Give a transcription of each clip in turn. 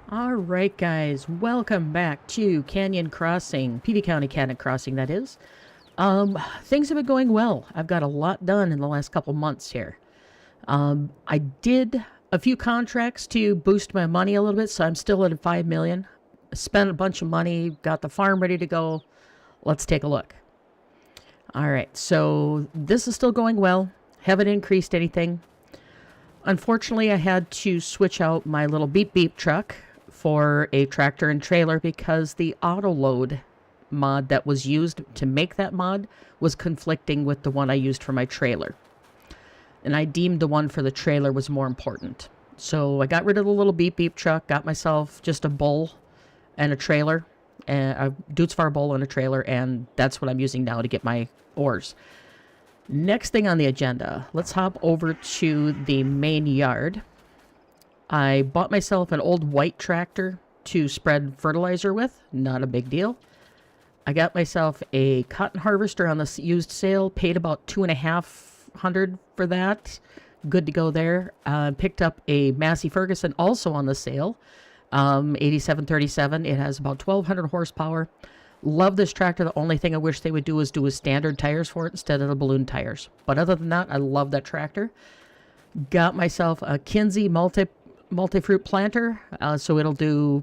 All right, guys, welcome back to Canyon Crossing, PV County Canyon Crossing, that is. Things have been going well. I've got a lot done in the last couple months here. I did a few contracts to boost my money a little bit, so I'm still at 5 million. Spent a bunch of money, got the farm ready to go. Let's take a look. All right, so this is still going well. Haven't increased anything. Unfortunately, I had to switch out my little beep beep truck for a tractor and trailer because the auto load mod that was used to make that mod was conflicting with the one I used for my trailer. And I deemed the one for the trailer was more important. So I got rid of the little beep beep truck, got myself just a bull and a trailer, a Dutz Far bull and a trailer, and that's what I'm using now to get my ores. Next thing on the agenda, let's hop over to the main yard. I bought myself an old white tractor to spread fertilizer with. Not a big deal. I got myself a cotton harvester on the used sale. Paid about $2,500 for that. Good to go there. Picked up a Massey Ferguson also on the sale. 8737. It has about 1,200 horsepower. Love this tractor. The only thing I wish they would do is standard tires for it instead of the balloon tires. But other than that, I love that tractor. Got myself a Kinsey multi-fruit planter, so it'll do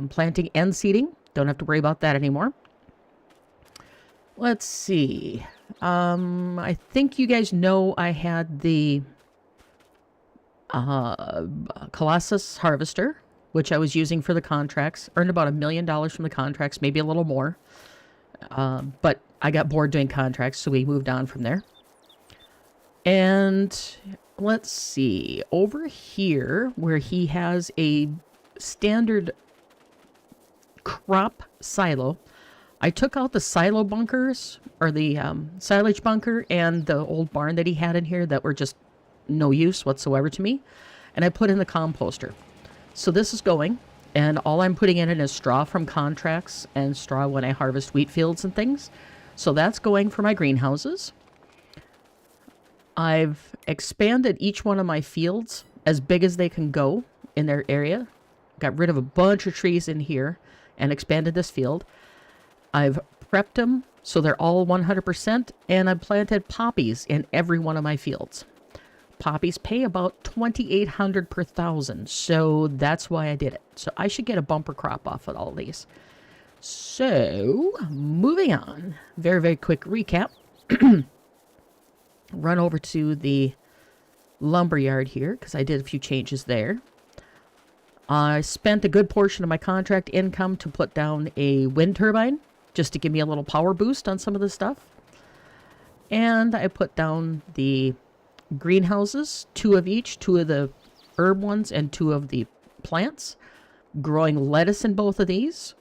planting and seeding. Don't have to worry about that anymore. Let's see. I think you guys know I had the Colossus harvester, which I was using for the contracts. Earned about $1 million from the contracts, maybe a little more. But I got bored doing contracts, so we moved on from there. And let's see, over here where he has a standard crop silo, I took out the silo bunkers, or the silage bunker, and the old barn that he had in here that were just no use whatsoever to me, and I put in the composter. So this is going, and all I'm putting in it is straw from contracts and straw when I harvest wheat fields and things. So that's going for my greenhouses. I've expanded each one of my fields as big as they can go in their area. Got rid of a bunch of trees in here and expanded this field. I've prepped them so they're all 100%, and I've planted poppies in every one of my fields. Poppies pay about $2,800 per thousand, so that's why I did it. So I should get a bumper crop off of all these. So, moving on. Very, very quick recap. Run over to the lumber yard here because I did a few changes there. I spent a good portion of my contract income to put down a wind turbine just to give me a little power boost on some of the stuff. And I put down the greenhouses, 2 of each, 2 of the herb ones and 2 of the plants. Growing lettuce in both of these.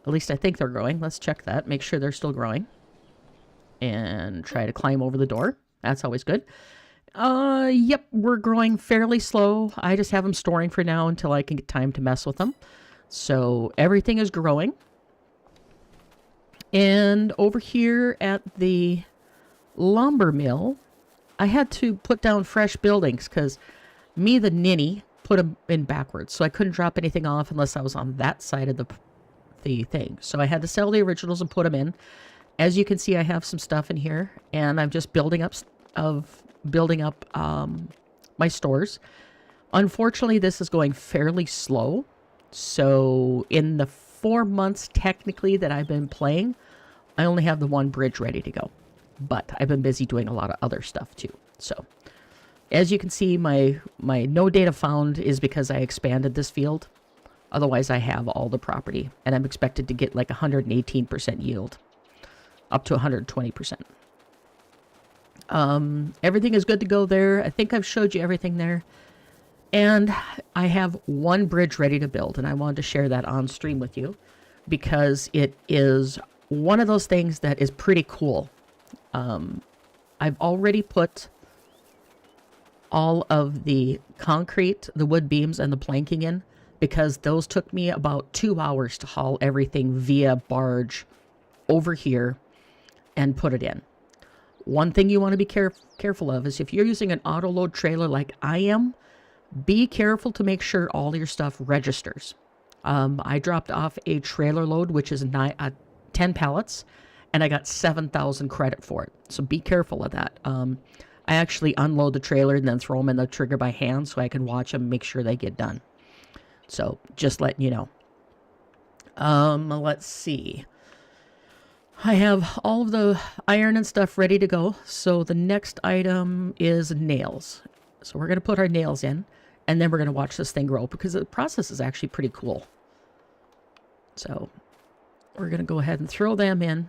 At least I think they're growing. Let's check that. Make sure they're still growing. And try to climb over the door. That's always good. Yep, we're growing fairly slow. I just have them storing for now until I can get time to mess with them. So everything is growing. And over here at the lumber mill, I had to put down fresh buildings because me, the ninny, put them in backwards. So I couldn't drop anything off unless I was on that side of the thing. So I had to sell the originals and put them in. As you can see, I have some stuff in here, and I'm just building up my stores. Unfortunately, this is going fairly slow. So in the 4 months technically that I've been playing, I only have the 1 bridge ready to go. But I've been busy doing a lot of other stuff too. So as you can see, my no data found is because I expanded this field. Otherwise, I have all the property, and I'm expected to get like 118% yield. Up to 120%. Everything is good to go there. I think I've showed you everything there. And I have 1 bridge ready to build, and I wanted to share that on stream with you because it is one of those things that is pretty cool. I've already put all of the concrete, the wood beams, and the planking in because those took me about 2 hours to haul everything via barge over here and put it in. One thing you want to be careful of is if you're using an auto load trailer like I am, be careful to make sure all your stuff registers. I dropped off a trailer load, which is 10 pallets, and I got 7,000 credit for it. So be careful of that. I actually unload the trailer and then throw them in the trigger by hand so I can watch them, make sure they get done. So just letting you know. Let's see. I have all of the iron and stuff ready to go. So the next item is nails. So we're going to put our nails in, and then we're going to watch this thing grow because the process is actually pretty cool. So we're going to go ahead and throw them in,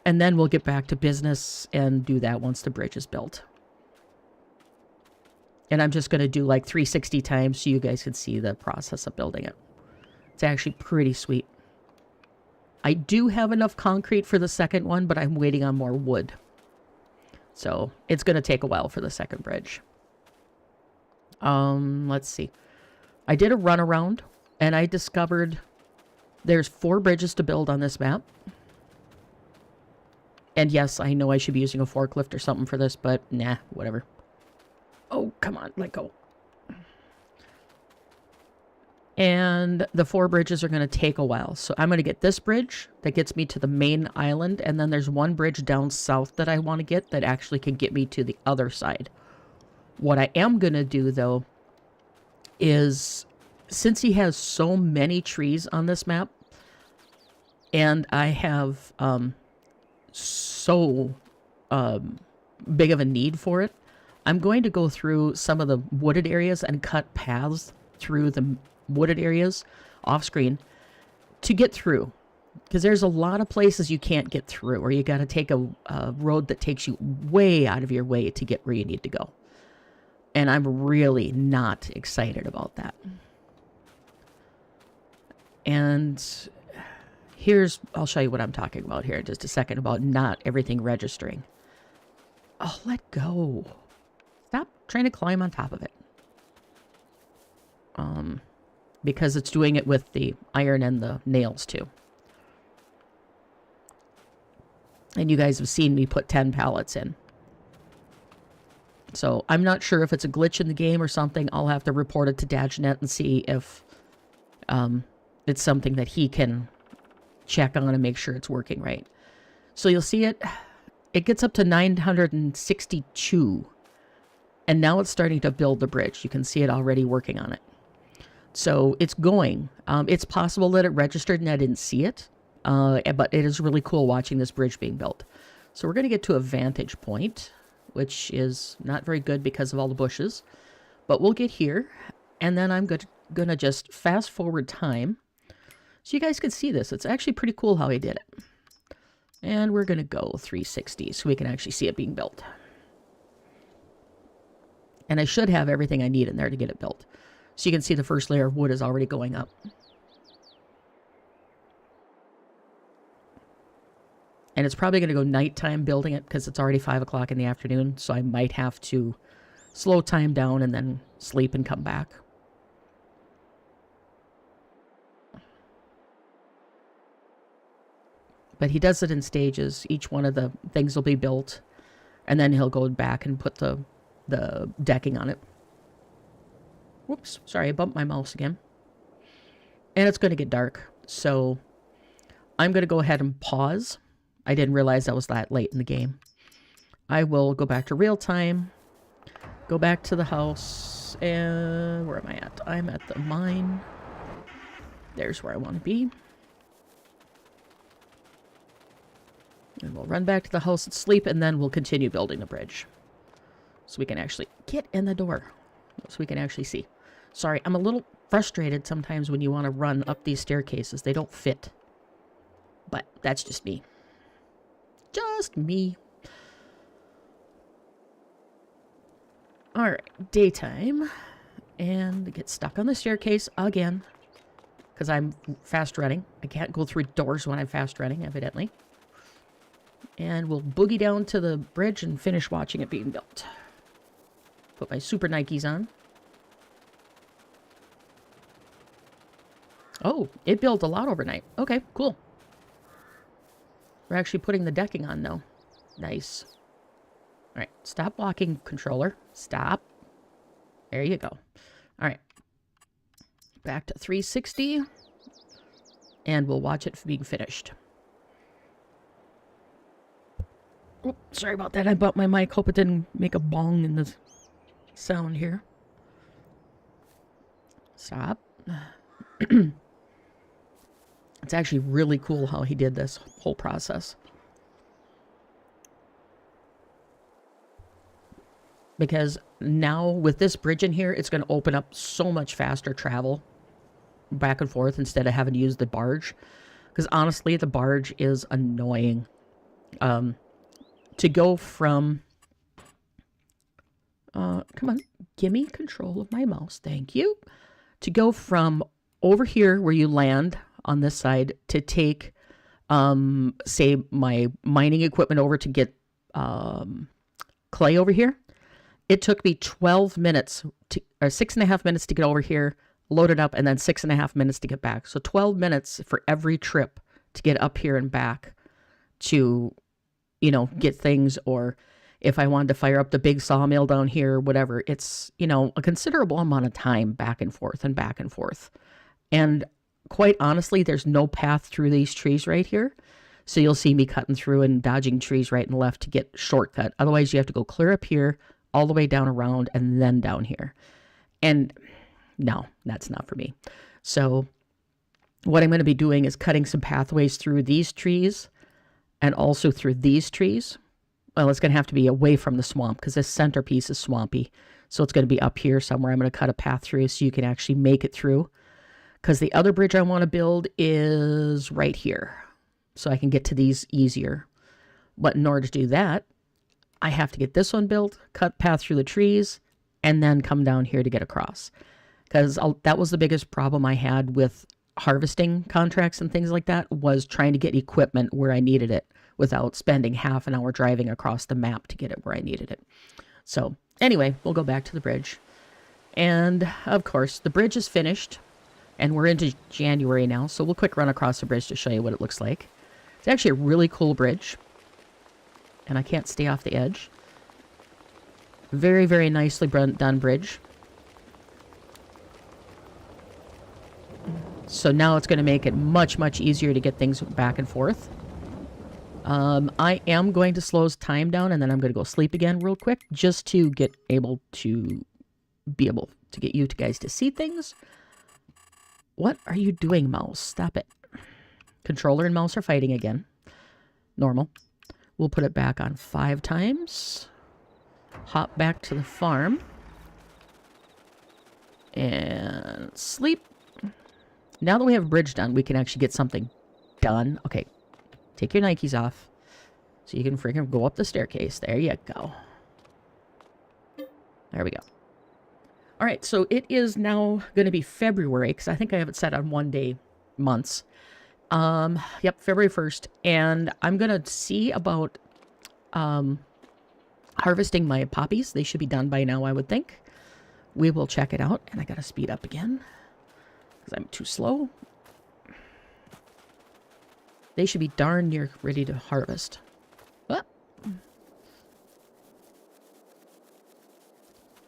and then we'll get back to business and do that once the bridge is built. And I'm just going to do like 360 times so you guys can see the process of building it. It's actually pretty sweet. I do have enough concrete for the second one, but I'm waiting on more wood. So it's going to take a while for the second bridge. Let's see. I did a run around and I discovered there's 4 bridges to build on this map. And yes, I know I should be using a forklift or something for this, but nah, whatever. Oh, come on, let go. And the 4 bridges are going to take a while. So I'm going to get this bridge that gets me to the main island. And then there's one bridge down south that I want to get that actually can get me to the other side. What I am going to do, though, is since he has so many trees on this map, and I have so big of a need for it, I'm going to go through some of the wooded areas and cut paths through the wooded areas off screen to get through, because there's a lot of places you can't get through, or you got to take a road that takes you way out of your way to get where you need to go. And I'm really not excited about that. And I'll show you what I'm talking about here in just a second about not everything registering. Oh, let go. Stop trying to climb on top of it. Because it's doing it with the iron and the nails too. And you guys have seen me put 10 pallets in. So I'm not sure if it's a glitch in the game or something. I'll have to report it to Dajnet and see if it's something that he can check on and make sure it's working right. So you'll see it gets up to 962. And now it's starting to build the bridge. You can see it already working on it. So it's going. It's possible that it registered and I didn't see it. But it is really cool watching this bridge being built. So we're going to get to a vantage point, which is not very good because of all the bushes. But we'll get here. And then I'm going to just fast forward time so you guys can see this. It's actually pretty cool how he did it. And we're going to go 360 so we can actually see it being built. And I should have everything I need in there to get it built. So you can see the first layer of wood is already going up. And it's probably going to go nighttime building it because it's already 5 o'clock in the afternoon. So I might have to slow time down and then sleep and come back. But he does it in stages. Each one of the things will be built. And then he'll go back and put the decking on it. Whoops, sorry, I bumped my mouse again. And it's going to get dark, so I'm going to go ahead and pause. I didn't realize I was that late in the game. I will go back to real time, go back to the house, and where am I at? I'm at the mine. There's where I want to be. And we'll run back to the house and sleep, and then we'll continue building the bridge. So we can actually get in the door, so we can actually see. Sorry, I'm a little frustrated sometimes when you want to run up these staircases. They don't fit. But that's just me. Just me. Alright, daytime. And get stuck on the staircase again. Because I'm fast running. I can't go through doors when I'm fast running, evidently. And we'll boogie down to the bridge and finish watching it being built. Put my super Nikes on. Oh, it built a lot overnight. Okay, cool. We're actually putting the decking on now. Nice. All right, stop walking, controller. Stop. There you go. All right. Back to 360. And we'll watch it being finished. Oh, sorry about that. I bumped my mic. Hope it didn't make a bong in the sound here. Stop. It's actually really cool how he did this whole process. Because now with this bridge in here, it's going to open up so much faster travel back and forth instead of having to use the barge. Because honestly, the barge is annoying. To go from... come on, give me control of my mouse. Thank you. To go from over here where you land on this side to take, say, my mining equipment over to get clay over here. It took me 12 minutes, or 6.5 minutes to get over here, load it up, and then 6.5 minutes to get back. So 12 minutes for every trip to get up here and back to, you know, get things, or if I wanted to fire up the big sawmill down here, whatever. It's, you know, a considerable amount of time back and forth and back and forth. And quite honestly, there's no path through these trees right here. So you'll see me cutting through and dodging trees right and left to get shortcut. Otherwise, you have to go clear up here, all the way down around, and then down here. And no, that's not for me. So what I'm going to be doing is cutting some pathways through these trees and also through these trees. Well, it's going to have to be away from the swamp because this centerpiece is swampy. So it's going to be up here somewhere. I'm going to cut a path through so you can actually make it through. Because the other bridge I want to build is right here. So I can get to these easier. But in order to do that, I have to get this one built, cut path through the trees, and then come down here to get across. Because that was the biggest problem I had with harvesting contracts and things like that, was trying to get equipment where I needed it without spending half an hour driving across the map to get it where I needed it. So anyway, we'll go back to the bridge. And of course, the bridge is finished, and we're into January now, so we'll quick run across the bridge to show you what it looks like. It's actually a really cool bridge. And I can't stay off the edge. Very, very nicely done bridge. So now it's going to make it much, much easier to get things back and forth. I am going to slow time down, and then I'm going to go sleep again real quick, just to be able to get you guys to see things. What are you doing, mouse? Stop it. Controller and mouse are fighting again. Normal. We'll put it back on 5 times. Hop back to the farm. And sleep. Now that we have a bridge done, we can actually get something done. Okay. Take your Nikes off. So you can freaking go up the staircase. There you go. There we go. Alright, so it is now going to be February, because I think I have it set on 1 day months. Yep, February 1st, and I'm gonna see about harvesting my poppies. They should be done by now, I would think. We will check it out, and I gotta speed up again because I'm too slow. They should be darn near ready to harvest. What?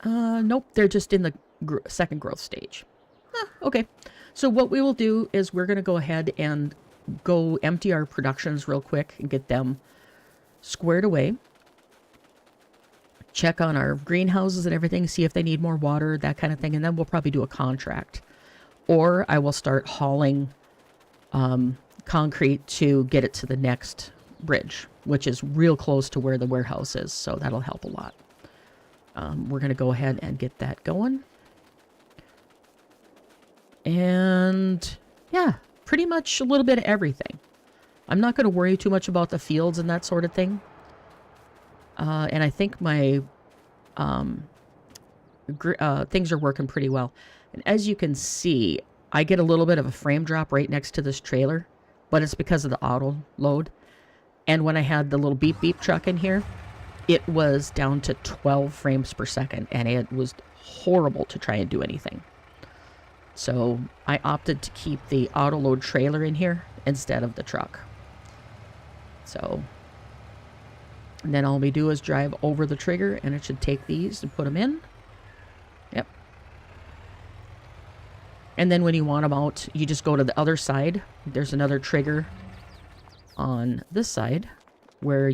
Nope, they're just in the second growth stage. Okay. So what we will do is we're going to go ahead and go empty our productions real quick and get them squared away. Check on our greenhouses and everything, see if they need more water, that kind of thing, and then we'll probably do a contract. Or I will start hauling concrete to get it to the next bridge, which is real close to where the warehouse is, so that'll help a lot. We're going to go ahead and get that going. And yeah, pretty much a little bit of everything. I'm not going to worry too much about the fields and that sort of thing. And I think my things are working pretty well. And as you can see, I get a little bit of a frame drop right next to this trailer, but it's because of the auto load. And when I had the little beep beep truck in here, it was down to 12 frames per second, and it was horrible to try and do anything. So I opted to keep the auto load trailer in here instead of the truck. So and then all we do is drive over the trigger, and it should take these and put them in. Yep. And then when you want them out, you just go to the other side. There's another trigger on this side where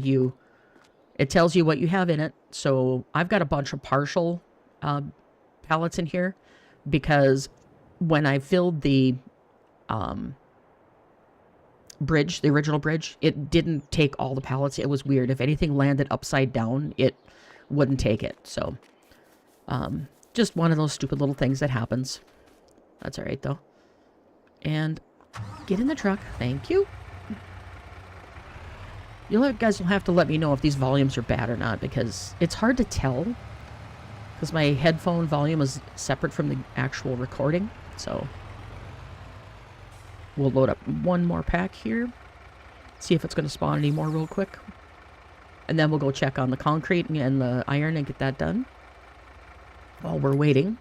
it tells you what you have in it. So I've got a bunch of partial pallets in here because when I filled the bridge, the original bridge, it didn't take all the pallets. It was weird. If anything landed upside down, it wouldn't take it. So just one of those stupid little things that happens. That's all right, though. And get in the truck. Thank you. You guys will have to let me know if these volumes are bad or not, because it's hard to tell. Because my headphone volume is separate from the actual recording. So we'll load up one more pack here. See if it's going to spawn any more real quick. And then we'll go check on the concrete and the iron and get that done. While we're waiting,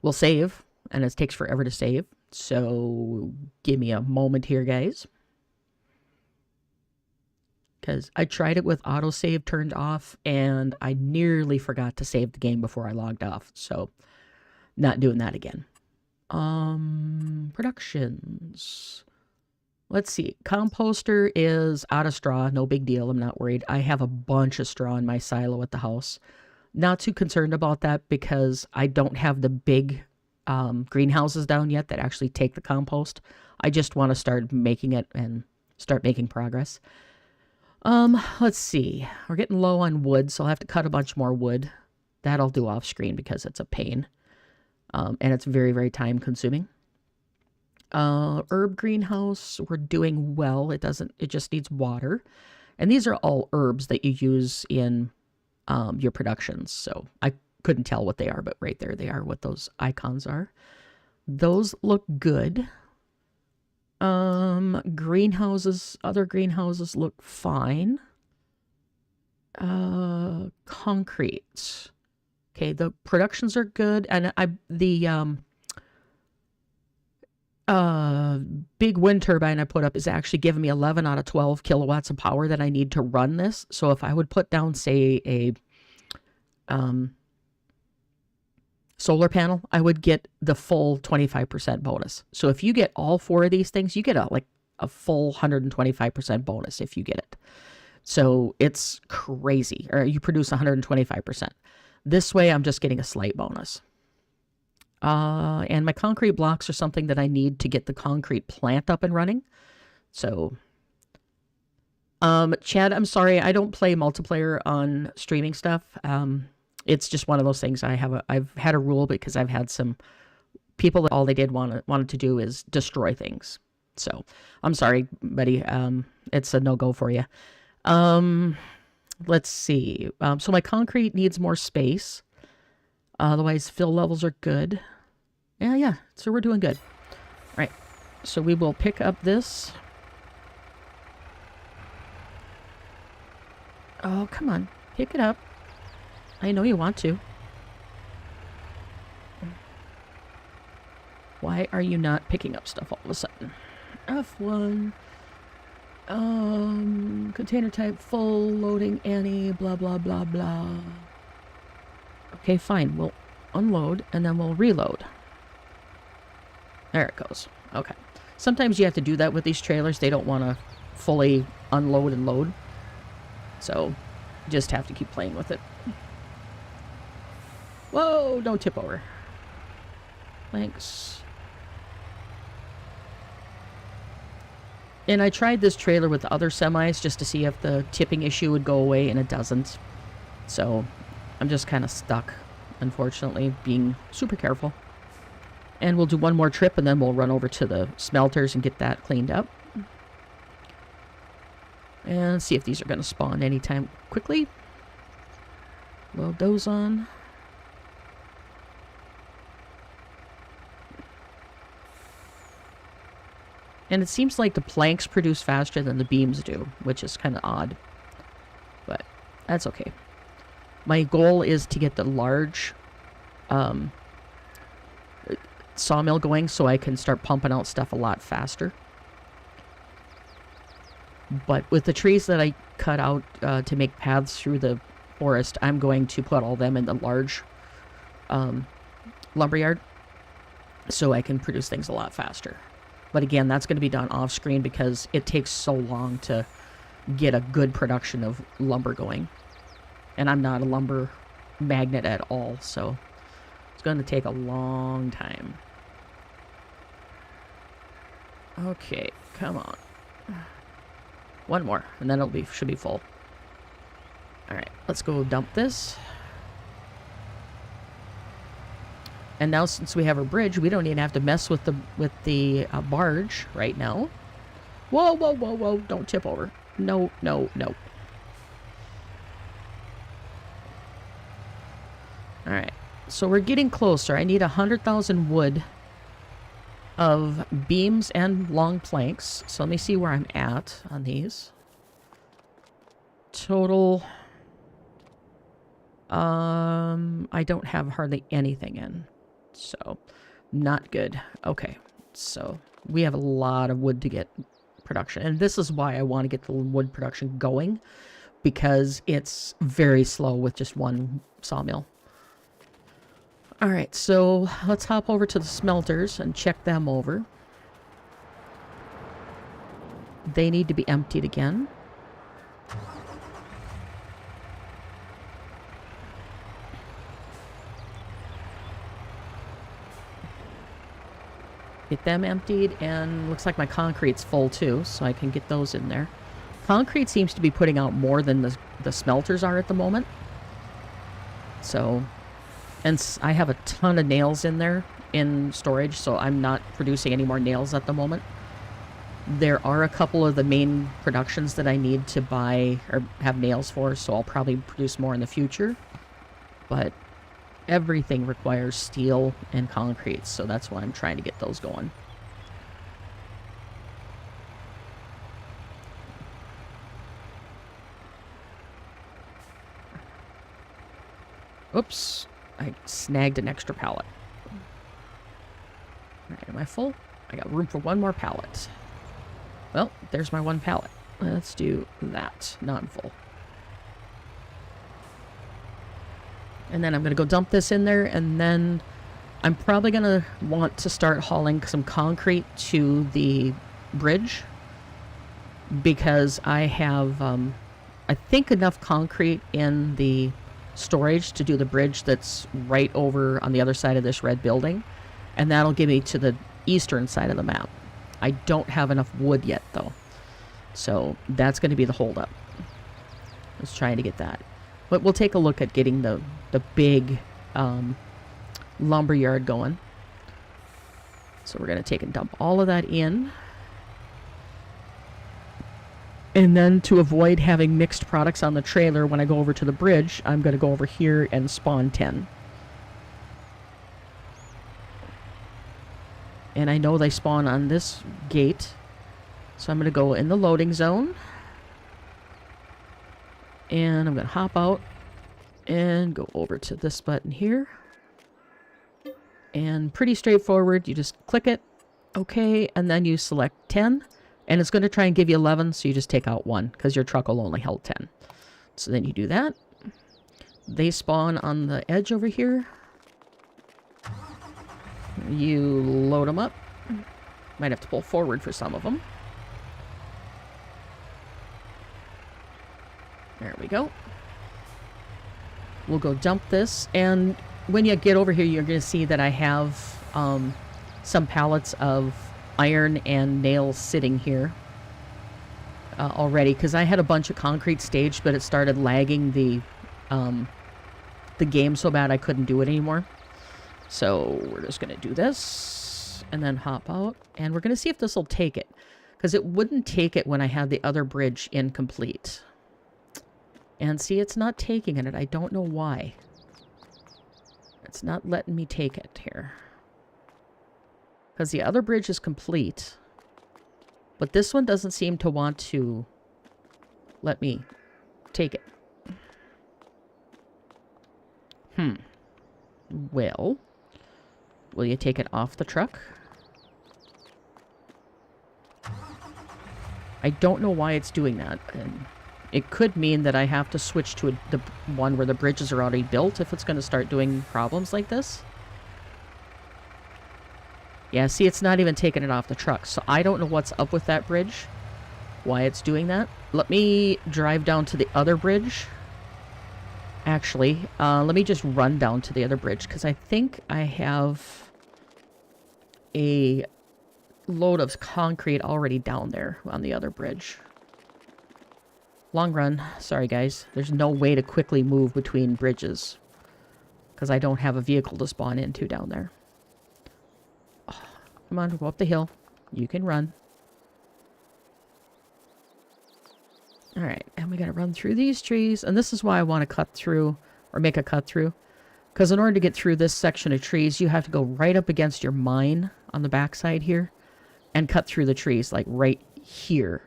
we'll save. And it takes forever to save. So give me a moment here, guys. Because I tried it with autosave turned off, and I nearly forgot to save the game before I logged off. So not doing that again. Productions. Let's see. Composter is out of straw. No big deal. I'm not worried. I have a bunch of straw in my silo at the house. Not too concerned about that because I don't have the big greenhouses down yet that actually take the compost. I just want to start making it and start making progress. Let's see. We're getting low on wood, so I'll have to cut a bunch more wood. That I'll do off screen because it's a pain. And it's very, very time consuming. Herb greenhouse, we're doing well. It just needs water. And these are all herbs that you use in your productions. So I couldn't tell what they are, but right there they are, what those icons are. Those look good. Greenhouses, other greenhouses look fine. Concrete. Okay, the productions are good, and the big wind turbine I put up is actually giving me 11 out of 12 kilowatts of power that I need to run this. So if I would put down, say, a solar panel, I would get the full 25% bonus. So if you get all four of these things, you get a full 125% bonus if you get it. So it's crazy. Or you produce 125%. This way, I'm just getting a slight bonus. And my concrete blocks are something that I need to get the concrete plant up and running. So, Chad, I'm sorry, I don't play multiplayer on streaming stuff. It's just one of those things. I've had a rule because I've had some people that all they did wanted to do is destroy things. So I'm sorry, buddy. It's a no-go for you. Let's see. So my concrete needs more space. Otherwise, fill levels are good. Yeah. So we're doing good. All right. So we will pick up this. Oh, come on. Pick it up. I know you want to. Why are you not picking up stuff all of a sudden? F1. Container type full, loading any, blah, blah, blah, blah. Okay, fine. We'll unload and then we'll reload. There it goes. Okay. Sometimes you have to do that with these trailers. They don't want to fully unload and load. So, just have to keep playing with it. Whoa, don't tip over. Thanks. And I tried this trailer with other semis just to see if the tipping issue would go away, and it doesn't. So, I'm just kind of stuck, unfortunately, being super careful. And we'll do one more trip, and then we'll run over to the smelters and get that cleaned up. And see if these are going to spawn anytime quickly. Load those on. And it seems like the planks produce faster than the beams do, which is kind of odd. But that's okay. My goal is to get the large sawmill going so I can start pumping out stuff a lot faster. But with the trees that I cut out to make paths through the forest, I'm going to put all them in the large lumberyard. so I can produce things a lot faster. But again, that's going to be done off screen because it takes so long to get a good production of lumber going. And I'm not a lumber magnet at all, so it's going to take a long time. Okay, come on. One more, and then should be full. Alright, let's go dump this. And now since we have a bridge, we don't even have to mess with the barge right now. Whoa, whoa, whoa, whoa, don't tip over. No, no, no. Alright, so we're getting closer. I need 100,000 wood of beams and long planks. So let me see where I'm at on these. Total. I don't have hardly anything in. So, not good. Okay, so we have a lot of wood to get production. And this is why I want to get the wood production going. Because it's very slow with just one sawmill. Alright, so let's hop over to the smelters and check them over. They need to be emptied again. Get them emptied, and looks like my concrete's full too, so I can get those in there. Concrete seems to be putting out more than the smelters are at the moment. So, and I have a ton of nails in there in storage, so I'm not producing any more nails at the moment. There are a couple of the main productions that I need to buy or have nails for, so I'll probably produce more in the future. But everything requires steel and concrete, so that's why I'm trying to get those going. Oops, I snagged an extra pallet. Alright, am I full? I got room for one more pallet. Well, there's my one pallet. Let's do that. Now I'm full. And then I'm going to go dump this in there, and then I'm probably going to want to start hauling some concrete to the bridge, because I have, I think, enough concrete in the storage to do the bridge that's right over on the other side of this red building, and that'll get me to the eastern side of the map. I don't have enough wood yet, though, so that's going to be the holdup. Let's try to get that. But we'll take a look at getting the big lumber yard going. So we're going to take and dump all of that in. And then to avoid having mixed products on the trailer when I go over to the bridge, I'm going to go over here and spawn 10. And I know they spawn on this gate. So I'm going to go in the loading zone. And I'm going to hop out and go over to this button here. And pretty straightforward. You just click it. Okay. And then you select 10. And it's going to try and give you 11. So you just take out 1 because your truck will only hold 10. So then you do that. They spawn on the edge over here. You load them up. Might have to pull forward for some of them. There we go. We'll go dump this, and when you get over here, you're going to see that I have some pallets of iron and nails sitting here already, because I had a bunch of concrete staged, but it started lagging the game so bad I couldn't do it anymore. So we're just going to do this, and then hop out, and we're going to see if this will take it, because it wouldn't take it when I had the other bridge incomplete. And see, it's not taking it. I don't know why. It's not letting me take it here. Because the other bridge is complete. But this one doesn't seem to want to let me take it. Well, will you take it off the truck? I don't know why it's doing that. And it could mean that I have to switch to the one where the bridges are already built if it's going to start doing problems like this. Yeah, see, it's not even taking it off the truck. So I don't know what's up with that bridge, why it's doing that. Let me drive down to the other bridge. Actually, let me just run down to the other bridge, because I think I have a load of concrete already down there on the other bridge. Long run. Sorry, guys. There's no way to quickly move between bridges, because I don't have a vehicle to spawn into down there. Oh, come on, go up the hill. You can run. Alright, and we gotta run through these trees. And this is why I want to cut through, or make a cut through. Because in order to get through this section of trees, you have to go right up against your mine on the backside here. And cut through the trees, like right here,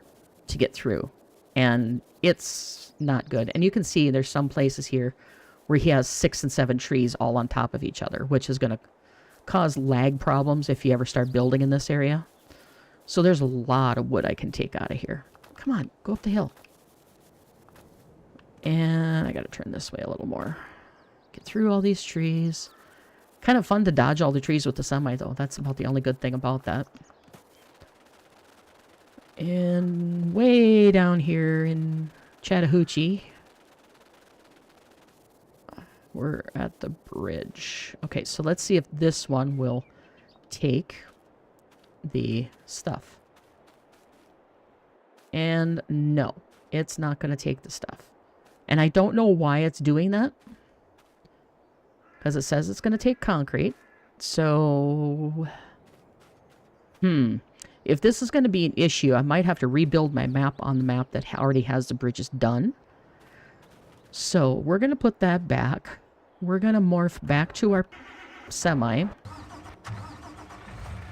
to get through. And it's not good. And you can see there's some places here where he has 6 and 7 trees all on top of each other, which is going to cause lag problems if you ever start building in this area. So there's a lot of wood I can take out of here. Come on, go up the hill. And I got to turn this way a little more. Get through all these trees. Kind of fun to dodge all the trees with the semi, though. That's about the only good thing about that. And way down here in Chattahoochee, we're at the bridge. Okay, so let's see if this one will take the stuff. And no, it's not going to take the stuff. And I don't know why it's doing that, because it says it's going to take concrete. So, if this is going to be an issue, I might have to rebuild my map on the map that already has the bridges done. So we're going to put that back. We're going to morph back to our semi.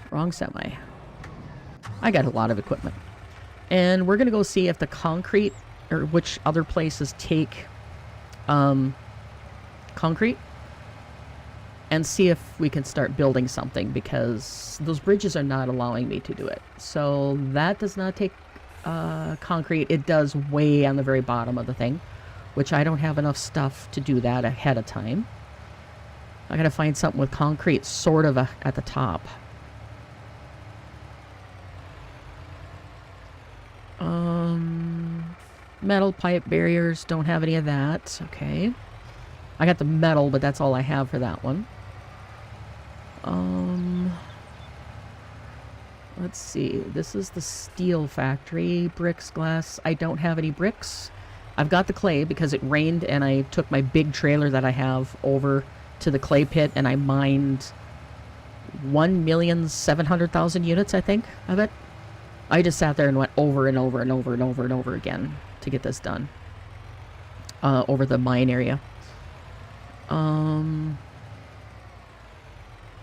Wrong semi. I got a lot of equipment. And we're going to go see if the concrete, or which other places take concrete. And see if we can start building something, because those bridges are not allowing me to do it. So that does not take concrete. It does way on the very bottom of the thing, which I don't have enough stuff to do that ahead of time. I gotta find something with concrete sort of at the top. Metal pipe barriers, don't have any of that. Okay. I got the metal, but that's all I have for that one. Let's see. This is the steel factory. Bricks, glass. I don't have any bricks. I've got the clay because it rained and I took my big trailer that I have over to the clay pit and I mined 1,700,000 units, I think, of it. I just sat there and went over and over and over and over and over again to get this done. Over the mine area.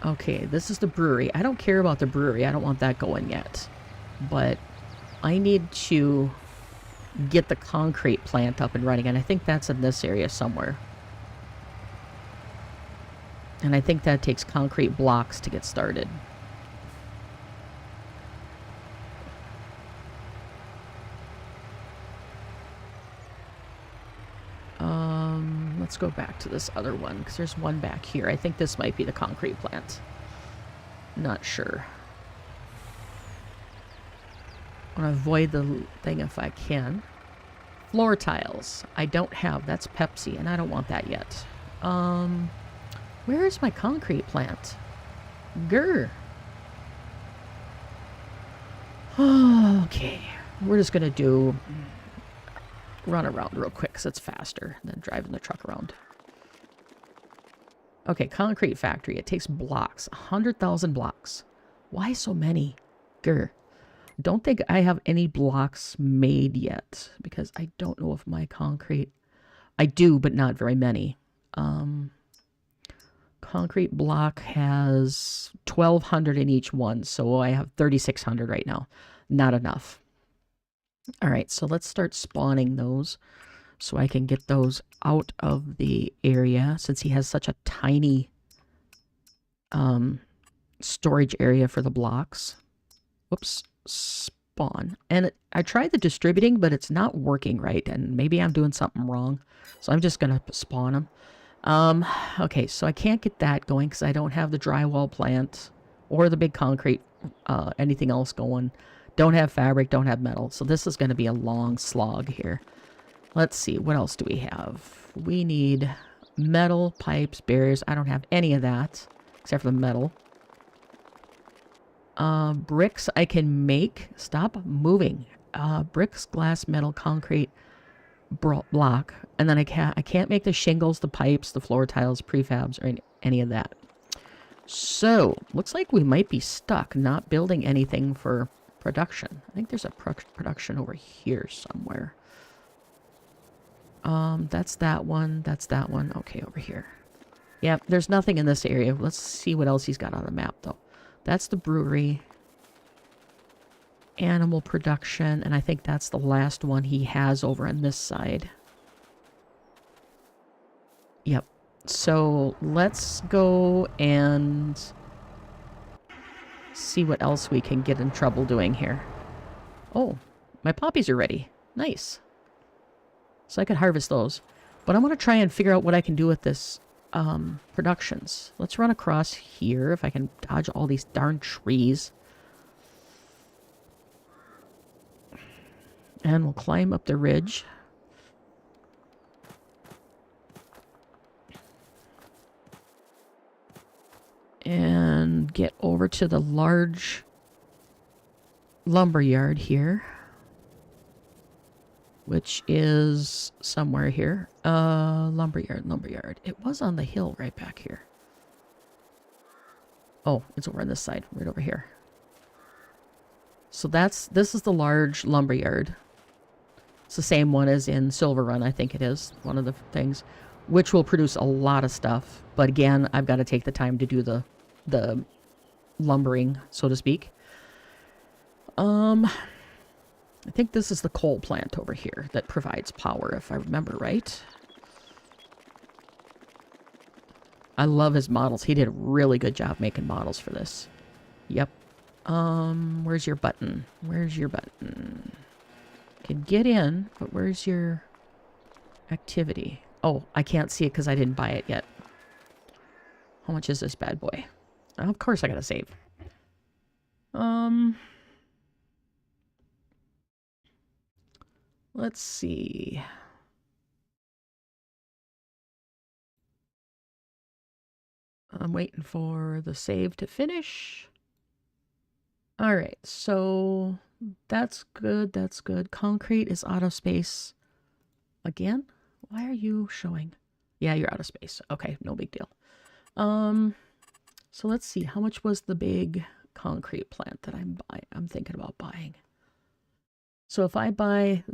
Okay, this is the brewery. I don't care about the brewery. I don't want that going yet. But I need to get the concrete plant up and running. And I think that's in this area somewhere. And I think that takes concrete blocks to get started. Let's go back to this other one, because there's one back here. I think this might be the concrete plant. Not sure. I want to avoid the thing if I can. Floor tiles. I don't have. That's Pepsi, and I don't want that yet. Where is my concrete plant? Grr. Okay. We're just going to run around real quick because it's faster than driving the truck around. Okay, concrete factory. It takes blocks. 100,000 blocks. Why so many? Grr. Don't think I have any blocks made yet because I don't know if my concrete... I do, but not very many. Concrete block has 1,200 in each one, so I have 3,600 right now. Not enough. All right, so let's start spawning those so I can get those out of the area since he has such a tiny storage area for the blocks. Whoops, spawn. And I tried the distributing, but it's not working right, and maybe I'm doing something wrong. So I'm just going to spawn them. Okay, so I can't get that going because I don't have the drywall plant or the big concrete, anything else going. Don't have fabric, don't have metal. So this is going to be a long slog here. Let's see, what else do we have? We need metal, pipes, barriers. I don't have any of that, except for the metal. Bricks I can make. Stop moving. Bricks, glass, metal, concrete, block. And then I can't make the shingles, the pipes, the floor tiles, prefabs, or any of that. So, looks like we might be stuck not building anything for production. I think there's a production over here somewhere. That's that one. That's that one. Okay, over here. Yeah, there's nothing in this area. Let's see what else he's got on the map, though. That's the brewery. Animal production. And I think that's the last one he has over on this side. Yep. So, let's go and see what else we can get in trouble doing here. Oh, my poppies are ready. Nice. So I could harvest those. But I'm going to try and figure out what I can do with this productions. Let's run across here if I can dodge all these darn trees. And we'll climb up the ridge. And get over to the large lumber yard here. Which is somewhere here. Lumberyard. It was on the hill right back here. Oh, it's over on this side, right over here. So this is the large lumberyard. It's the same one as in Silver Run, I think it is, one of the things, which will produce a lot of stuff. But again, I've got to take the time to do the lumbering, so to speak. I think this is the coal plant over here that provides power, if I remember right. I love his models. He did a really good job making models for this. Yep. Where's your button? Where's your button? Can get in, but where's your activity? Oh, I can't see it because I didn't buy it yet. How much is this bad boy? Of course I gotta save. Let's see. I'm waiting for the save to finish. All right, so that's good. That's good. Concrete is out of space again. Why are you showing? Yeah, you're out of space. Okay, no big deal. So let's see. How much was the big concrete plant that I'm thinking about buying? So if I buy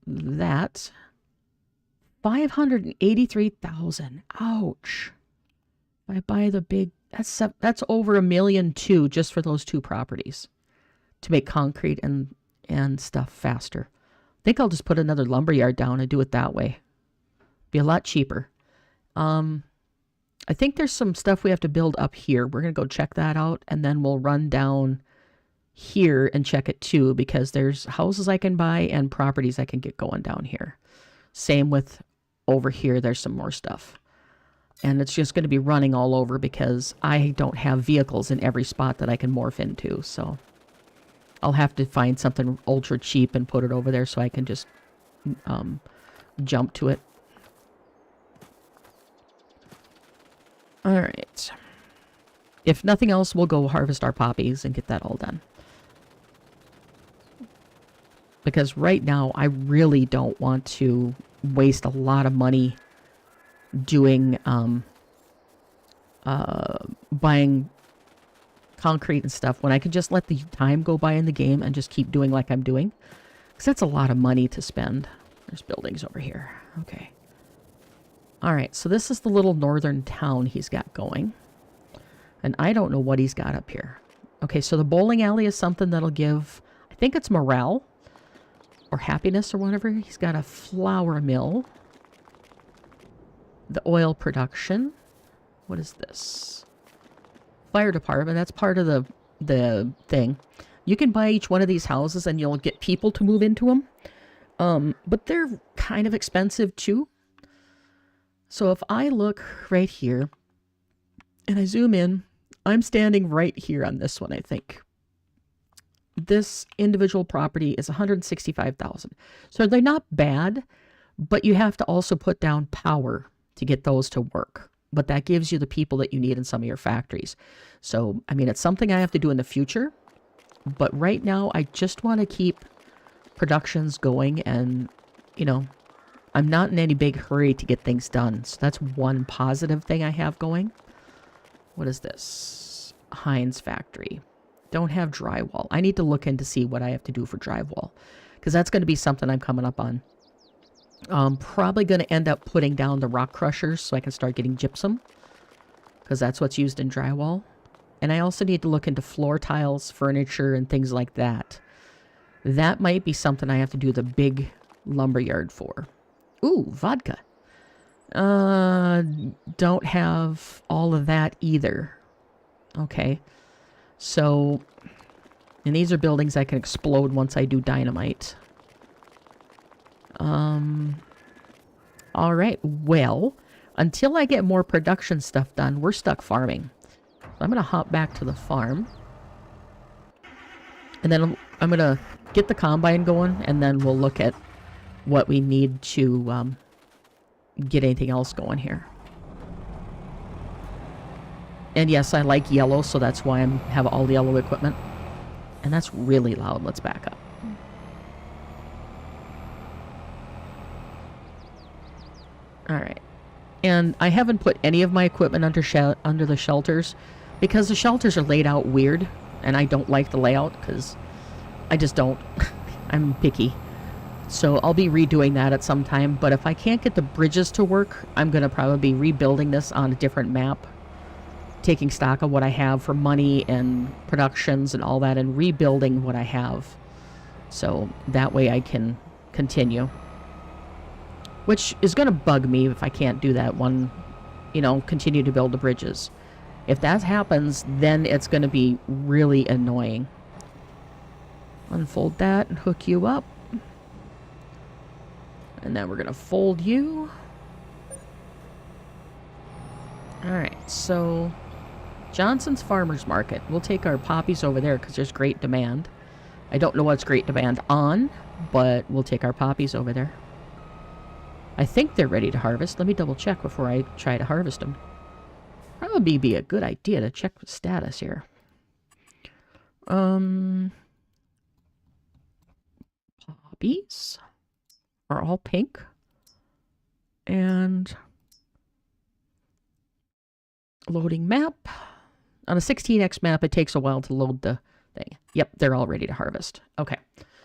that, 583,000. Ouch. If I buy the big, that's over $1.2 million just for those two properties to make concrete and stuff faster. I think I'll just put another lumberyard down and do it that way. Be a lot cheaper. I think there's some stuff we have to build up here. We're going to go check that out, and then we'll run down here and check it too, because there's houses I can buy and properties I can get going down here. Same with over here. There's some more stuff. And it's just going to be running all over because I don't have vehicles in every spot that I can morph into. So I'll have to find something ultra cheap and put it over there so I can just jump to it. All right. If nothing else, we'll go harvest our poppies and get that all done. Because right now, I really don't want to waste a lot of money doing, buying concrete and stuff when I could just let the time go by in the game and just keep doing like I'm doing. Because that's a lot of money to spend. There's buildings over here. Okay. All right, so this is the little northern town he's got going. And I don't know what he's got up here. Okay, so the bowling alley is something that'll give, I think it's morale or happiness or whatever. He's got a flour mill. The oil production. What is this? Fire department. That's part of the thing. You can buy each one of these houses and you'll get people to move into them. But they're kind of expensive too. So if I look right here and I zoom in I'm standing right here on this one, I think. This individual property is 165,000. So they're not bad, but you have to also put down power to get those to work. But that gives you the people that you need in some of your factories. So, I mean, it's something I have to do in the future. But right now, I just want to keep productions going and, you know, I'm not in any big hurry to get things done. So that's one positive thing I have going. What is this? Heinz factory. Don't have drywall. I need to look in to see what I have to do for drywall, because that's going to be something I'm coming up on. Probably going to end up putting down the rock crushers so I can start getting gypsum, because that's what's used in drywall. And I also need to look into floor tiles, furniture, and things like that. That might be something I have to do the big lumberyard for. Ooh, vodka. Don't have all of that either. Okay. So, and these are buildings I can explode once I do dynamite. Alright, well, until I get more production stuff done, we're stuck farming. So I'm going to hop back to the farm. And then I'm going to get the combine going, and then we'll look at what we need to get anything else going here. And yes, I like yellow, so that's why I have all the yellow equipment. And that's really loud. Let's back up. Alright. And I haven't put any of my equipment under the shelters, because the shelters are laid out weird, and I don't like the layout, because I just don't. I'm picky. So I'll be redoing that at some time, but if I can't get the bridges to work, I'm going to probably be rebuilding this on a different map, taking stock of what I have for money and productions and all that, and rebuilding what I have. So that way I can continue. Which is going to bug me if I can't do that one, you know, continue to build the bridges. If that happens, then it's going to be really annoying. Unfold that and hook you up. And then we're going to fold you. Alright, so Johnson's Farmers Market. We'll take our poppies over there because there's great demand. I don't know what's great demand on, but we'll take our poppies over there. I think they're ready to harvest. Let me double check before I try to harvest them. Probably be a good idea to check the status here. Poppies are all pink. And loading map. On a 16x map, it takes a while to load the thing. Yep, they're all ready to harvest. Okay,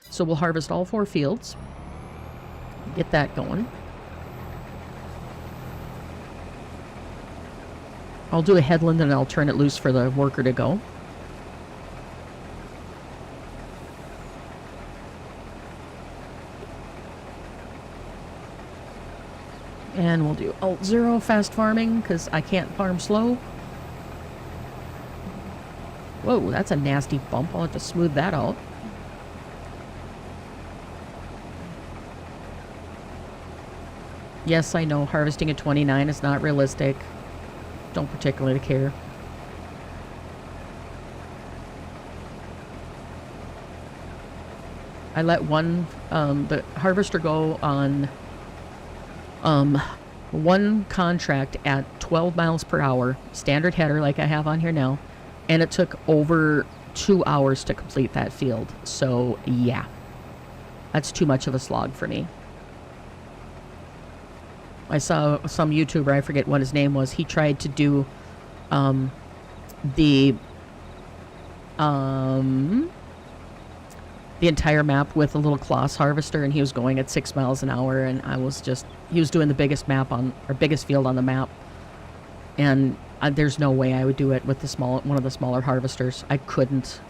so we'll harvest all 4 fields. Get that going. I'll do a headland and I'll turn it loose for the worker to go. And we'll do Alt-0 fast farming because I can't farm slow. Whoa, that's a nasty bump. I'll have to smooth that out. Yes, I know harvesting at 29 is not realistic. Don't particularly care. I let the harvester go on one contract at 12 miles per hour, standard header like I have on here now, and it took over 2 hours to complete that field. So yeah, that's too much of a slog for me. I saw some YouTuber, I forget what his name was, he tried to do the entire map with a little Kloss harvester, and he was going at 6 miles an hour, and he was doing the biggest map or biggest field on the map, and there's no way I would do it with one of the smaller harvesters. I couldn't.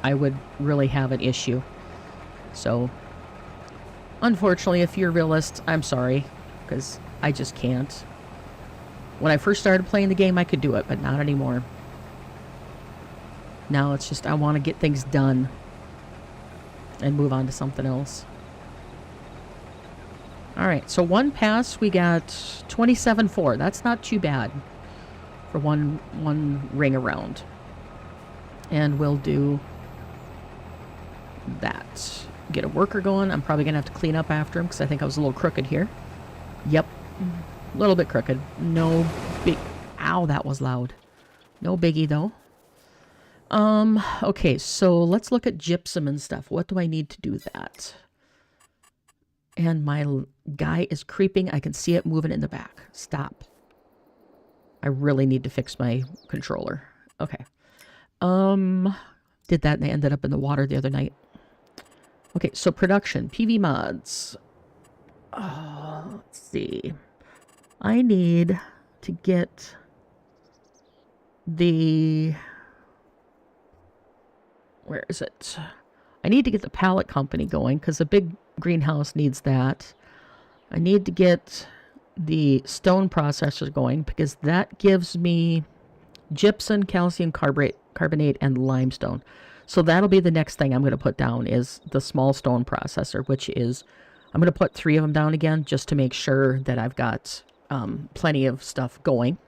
I would really have an issue. So, unfortunately, if you're a realist, I'm sorry, because I just can't. When I first started playing the game, I could do it, but not anymore. Now it's just I want to get things done and move on to something else. Alright, so one pass, we got 27.4. That's not too bad for one ring around. And we'll do that. Get a worker going. I'm probably going to have to clean up after him because I think I was a little crooked here. Yep. A little bit crooked. No big... Ow, that was loud. No biggie, though. Okay, so let's look at gypsum and stuff. What do I need to do that? And my guy is creeping. I can see it moving in the back. Stop. I really need to fix my controller. Okay. Did that and I ended up in the water the other night. Okay, so production. PV mods. Let's see. I need to get the... Where is it? I need to get the pallet company going because the big greenhouse needs that. I need to get the stone processor going because that gives me gypsum, calcium carbonate, and limestone. So that'll be the next thing I'm going to put down is the small stone processor, which is, I'm going to put 3 of them down again just to make sure that I've got plenty of stuff going.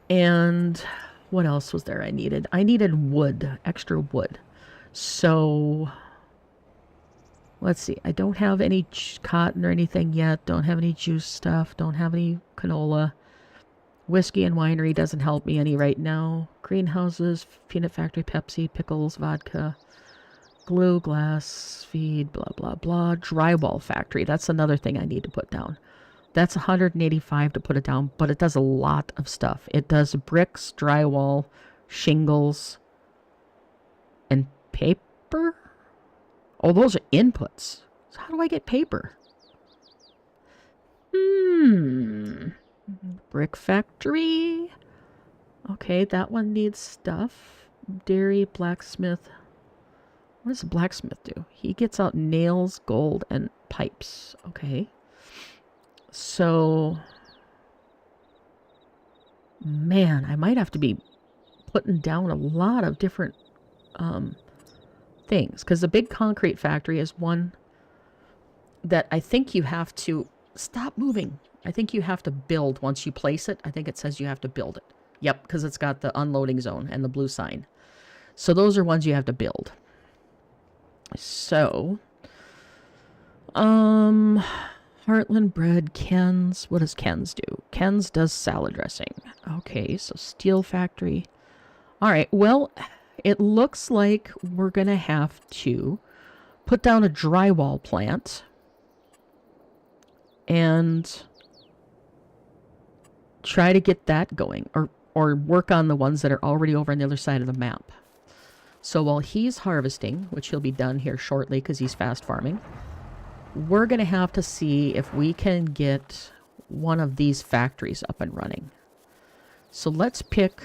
And what else was there I needed? I needed wood, extra wood. So let's see. I don't have any cotton or anything yet. Don't have any juice stuff. Don't have any canola. Whiskey and winery doesn't help me any right now. Greenhouses, peanut factory, Pepsi, pickles, vodka, glue, glass, feed, blah, blah, blah. Drywall factory. That's another thing I need to put down. That's 185 to put it down, but it does a lot of stuff. It does bricks, drywall, shingles, and paper? Oh, those are inputs. So how do I get paper? Brick factory. Okay, that one needs stuff. Dairy, blacksmith. What does a blacksmith do? He gets out nails, gold, and pipes. Okay. So, man, I might have to be putting down a lot of different things. Because the big concrete factory is one that I think you have to... Stop moving. I think you have to build once you place it. I think it says you have to build it. Yep, because it's got the unloading zone and the blue sign. So those are ones you have to build. So, Heartland Bread, Ken's. What does Ken's do? Ken's does salad dressing. Okay, so steel factory. All right, well, it looks like we're going to have to put down a drywall plant and try to get that going, or work on the ones that are already over on the other side of the map. So while he's harvesting, which he'll be done here shortly because he's fast farming, we're going to have to see if we can get one of these factories up and running. So let's pick,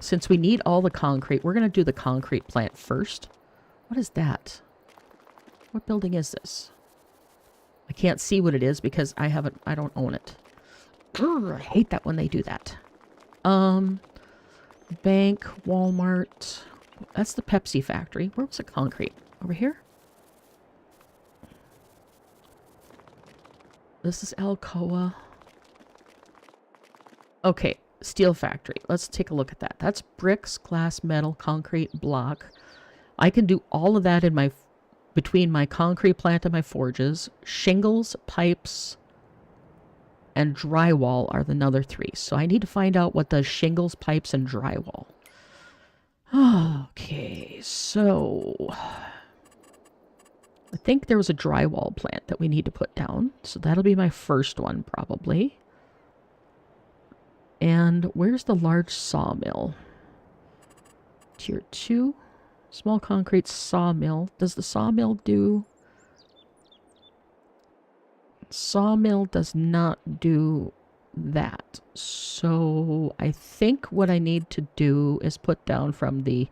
since we need all the concrete, we're going to do the concrete plant first. What is that? What building is this? I can't see what it is because I don't own it. Grr, I hate that when they do that. Bank, Walmart. That's the Pepsi factory. Where was the concrete? Over here? This is Alcoa. Okay, steel factory. Let's take a look at that. That's bricks, glass, metal, concrete, block. I can do all of that in my between my concrete plant and my forges. Shingles, pipes, and drywall are the other 3. So I need to find out what does shingles, pipes, and drywall. Okay, so I think there was a drywall plant that we need to put down. So that'll be my first one, probably. And where's the large sawmill? Tier 2. Small concrete sawmill. Does the sawmill do... Sawmill does not do that. So I think what I need to do is put down from the...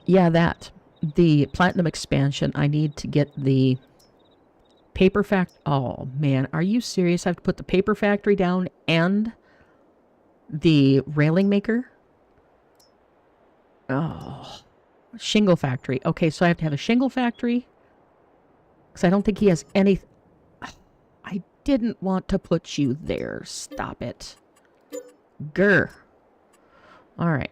yeah, that. The Platinum expansion, I need to get the paper factory. Oh, man. Are you serious? I have to put the paper factory down and the railing maker? Oh. Shingle factory. Okay, so I have to have a shingle factory. Because I don't think he has any... I didn't want to put you there. Stop it. Grr. All right.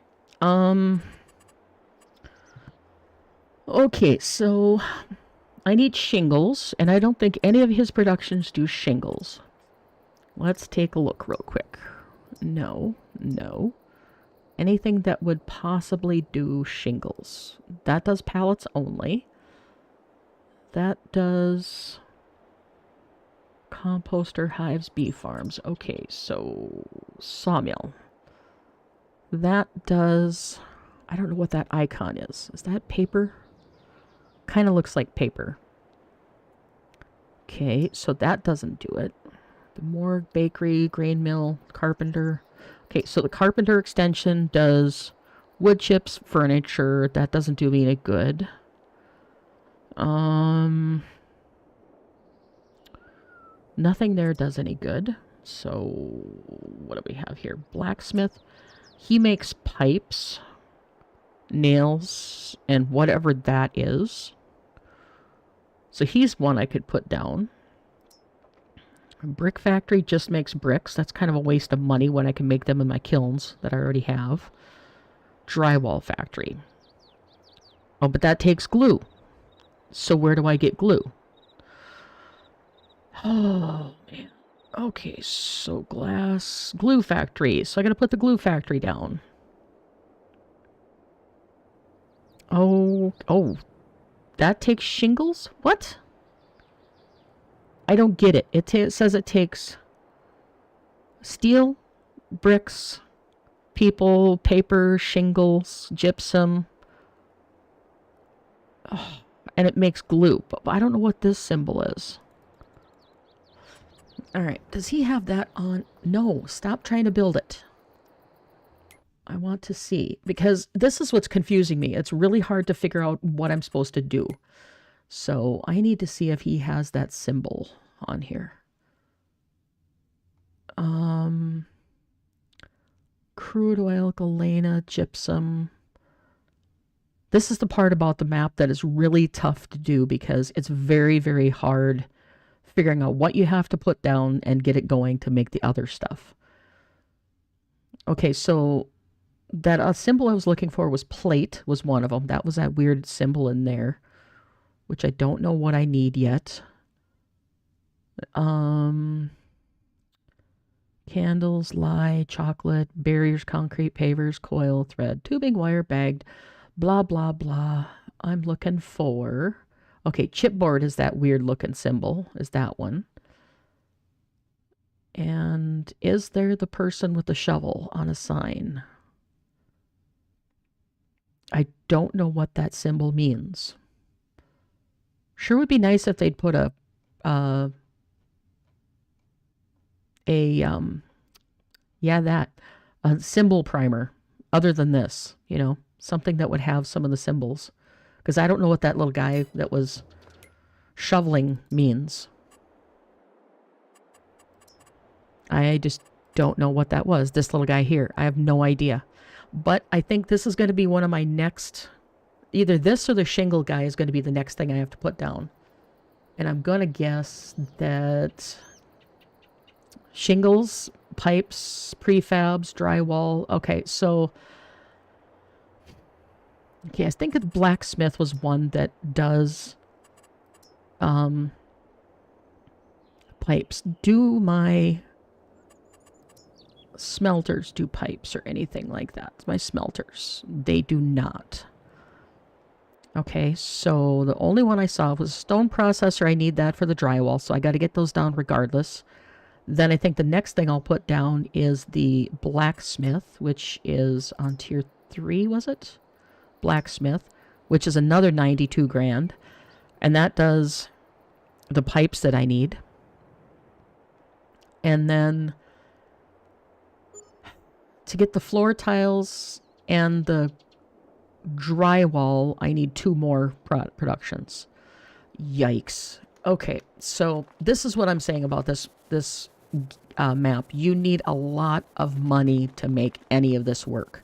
Okay, so I need shingles, and I don't think any of his productions do shingles. Let's take a look real quick. No, no. Anything that would possibly do shingles. That does pallets only. That does composter, hives, bee farms. Okay, so sawmill. That does... I don't know what that icon is. Is that paper? Kind of looks like paper. Okay, so that doesn't do it. The morgue, bakery, grain mill, carpenter. Okay, so the carpenter extension does wood chips, furniture. That doesn't do me any good. Nothing there does any good. So what do we have here? Blacksmith. He makes pipes, nails, and whatever that is. So he's one I could put down. Brick factory just makes bricks. That's kind of a waste of money when I can make them in my kilns that I already have. Drywall factory. Oh, but that takes glue. So where do I get glue? Oh, man. Okay, so glass. Glue factory. So I gotta put the glue factory down. Oh, that takes shingles? What? I don't get it. It says it takes steel, bricks, people, paper, shingles, gypsum. Oh, and it makes glue. But I don't know what this symbol is. Alright, does he have that on? No, stop trying to build it. I want to see. Because this is what's confusing me. It's really hard to figure out what I'm supposed to do. So I need to see if he has that symbol on here. Crude oil, galena, gypsum. This is the part about the map that is really tough to do because it's very, very hard figuring out what you have to put down and get it going to make the other stuff. Okay, so that symbol I was looking for was plate, was one of them. That was that weird symbol in there, which I don't know what I need yet. Candles, lye, chocolate, barriers, concrete, pavers, coil, thread, tubing, wire, bagged, blah, blah, blah. I'm looking for... Okay, chipboard is that weird looking symbol, is that one. And is there the person with the shovel on a sign? I don't know what that symbol means. Sure would be nice if they'd put a symbol primer other than this, you know, something that would have some of the symbols. Because I don't know what that little guy that was shoveling means. I just don't know what that was. This little guy here. I have no idea. But I think this is going to be one of my next... Either this or the shingle guy is going to be the next thing I have to put down. And I'm going to guess that... Shingles, pipes, prefabs, drywall. Okay, so... Okay, I think the blacksmith was one that does pipes. Do my smelters do pipes or anything like that? My smelters, they do not. Okay, so the only one I saw was a stone processor. I need that for the drywall, so I got to get those down regardless. Then I think the next thing I'll put down is the blacksmith, which is on tier 3, was it? Blacksmith, which is another 92 grand, and that does the pipes that I need. And then to get the floor tiles and the drywall, I need 2 more productions. Yikes. Okay, so this is what I'm saying about this map. You need a lot of money to make any of this work.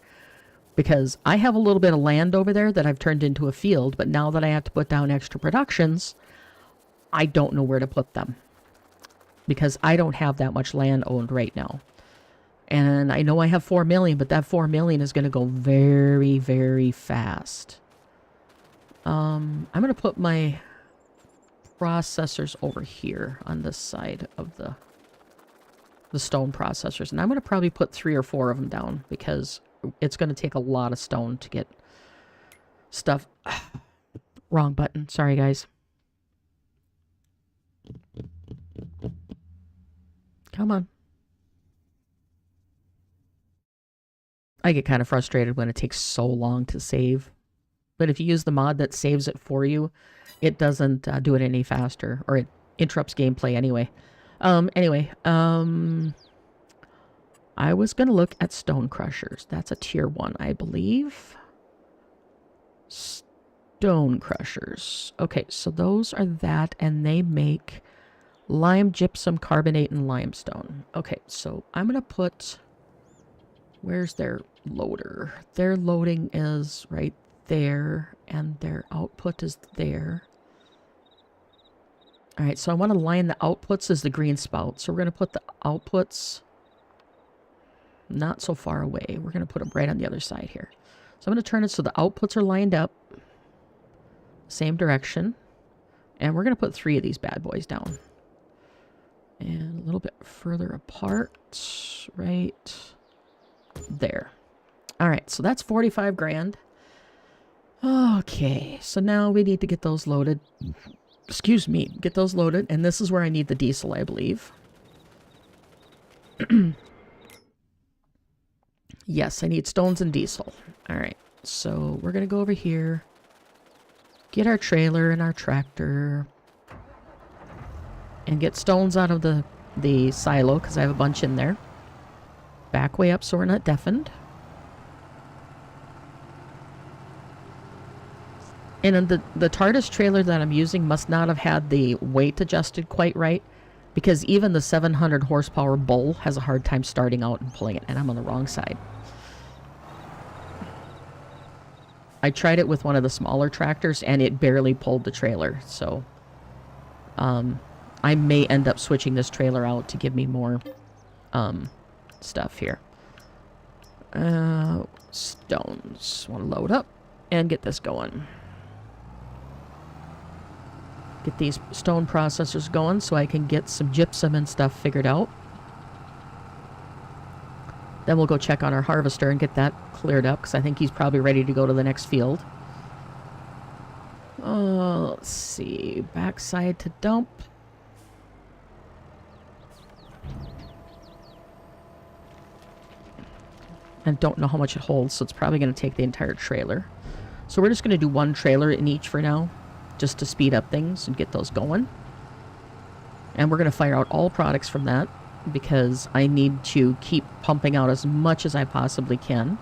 Because I have a little bit of land over there that I've turned into a field, but now that I have to put down extra productions, I don't know where to put them. Because I don't have that much land owned right now. And I know I have 4 million, but that 4 million is going to go very, very fast. I'm going to put my processors over here on this side of the stone processors. And I'm going to probably put 3 or 4 of them down because it's going to take a lot of stone to get stuff. Wrong button. Sorry, guys. Come on. I get kind of frustrated when it takes so long to save. But if you use the mod that saves it for you, it doesn't do it any faster. Or it interrupts gameplay anyway. I was going to look at stone crushers. That's a tier 1, I believe. Stone crushers. Okay, so those are that, and they make lime, gypsum, carbonate, and limestone. Okay, so I'm going to put... Where's their loader? Their loading is right there, and their output is there. Alright, so I want to line the outputs as the green spout. So we're going to put the outputs not so far away. We're going to put them right on the other side here. So I'm going to turn it so the outputs are lined up. Same direction. And we're going to put 3 of these bad boys down. And a little bit further apart. Right there. Alright, so that's 45 grand. Okay, so now we need to get those loaded. Excuse me, get those loaded. And this is where I need the diesel, I believe. Yes, I need stones and diesel. Alright, so we're going to go over here. Get our trailer and our tractor. And get stones out of the silo, because I have a bunch in there. Back way up so we're not deafened. And the TARDIS trailer that I'm using must not have had the weight adjusted quite right, because even the 700 horsepower bull has a hard time starting out and pulling it, and I'm on the wrong side. I tried it with one of the smaller tractors, and it barely pulled the trailer, so I may end up switching this trailer out to give me more stuff here. Stones. Want to load up and get this going. Get these stone processors going so I can get some gypsum and stuff figured out. Then we'll go check on our harvester and get that cleared up, because I think he's probably ready to go to the next field. Let's see. Backside to dump. I don't know how much it holds, so it's probably going to take the entire trailer. So we're just going to do 1 trailer in each for now, just to speed up things and get those going. And we're going to fire out all products from that, because I need to keep pumping out as much as I possibly can.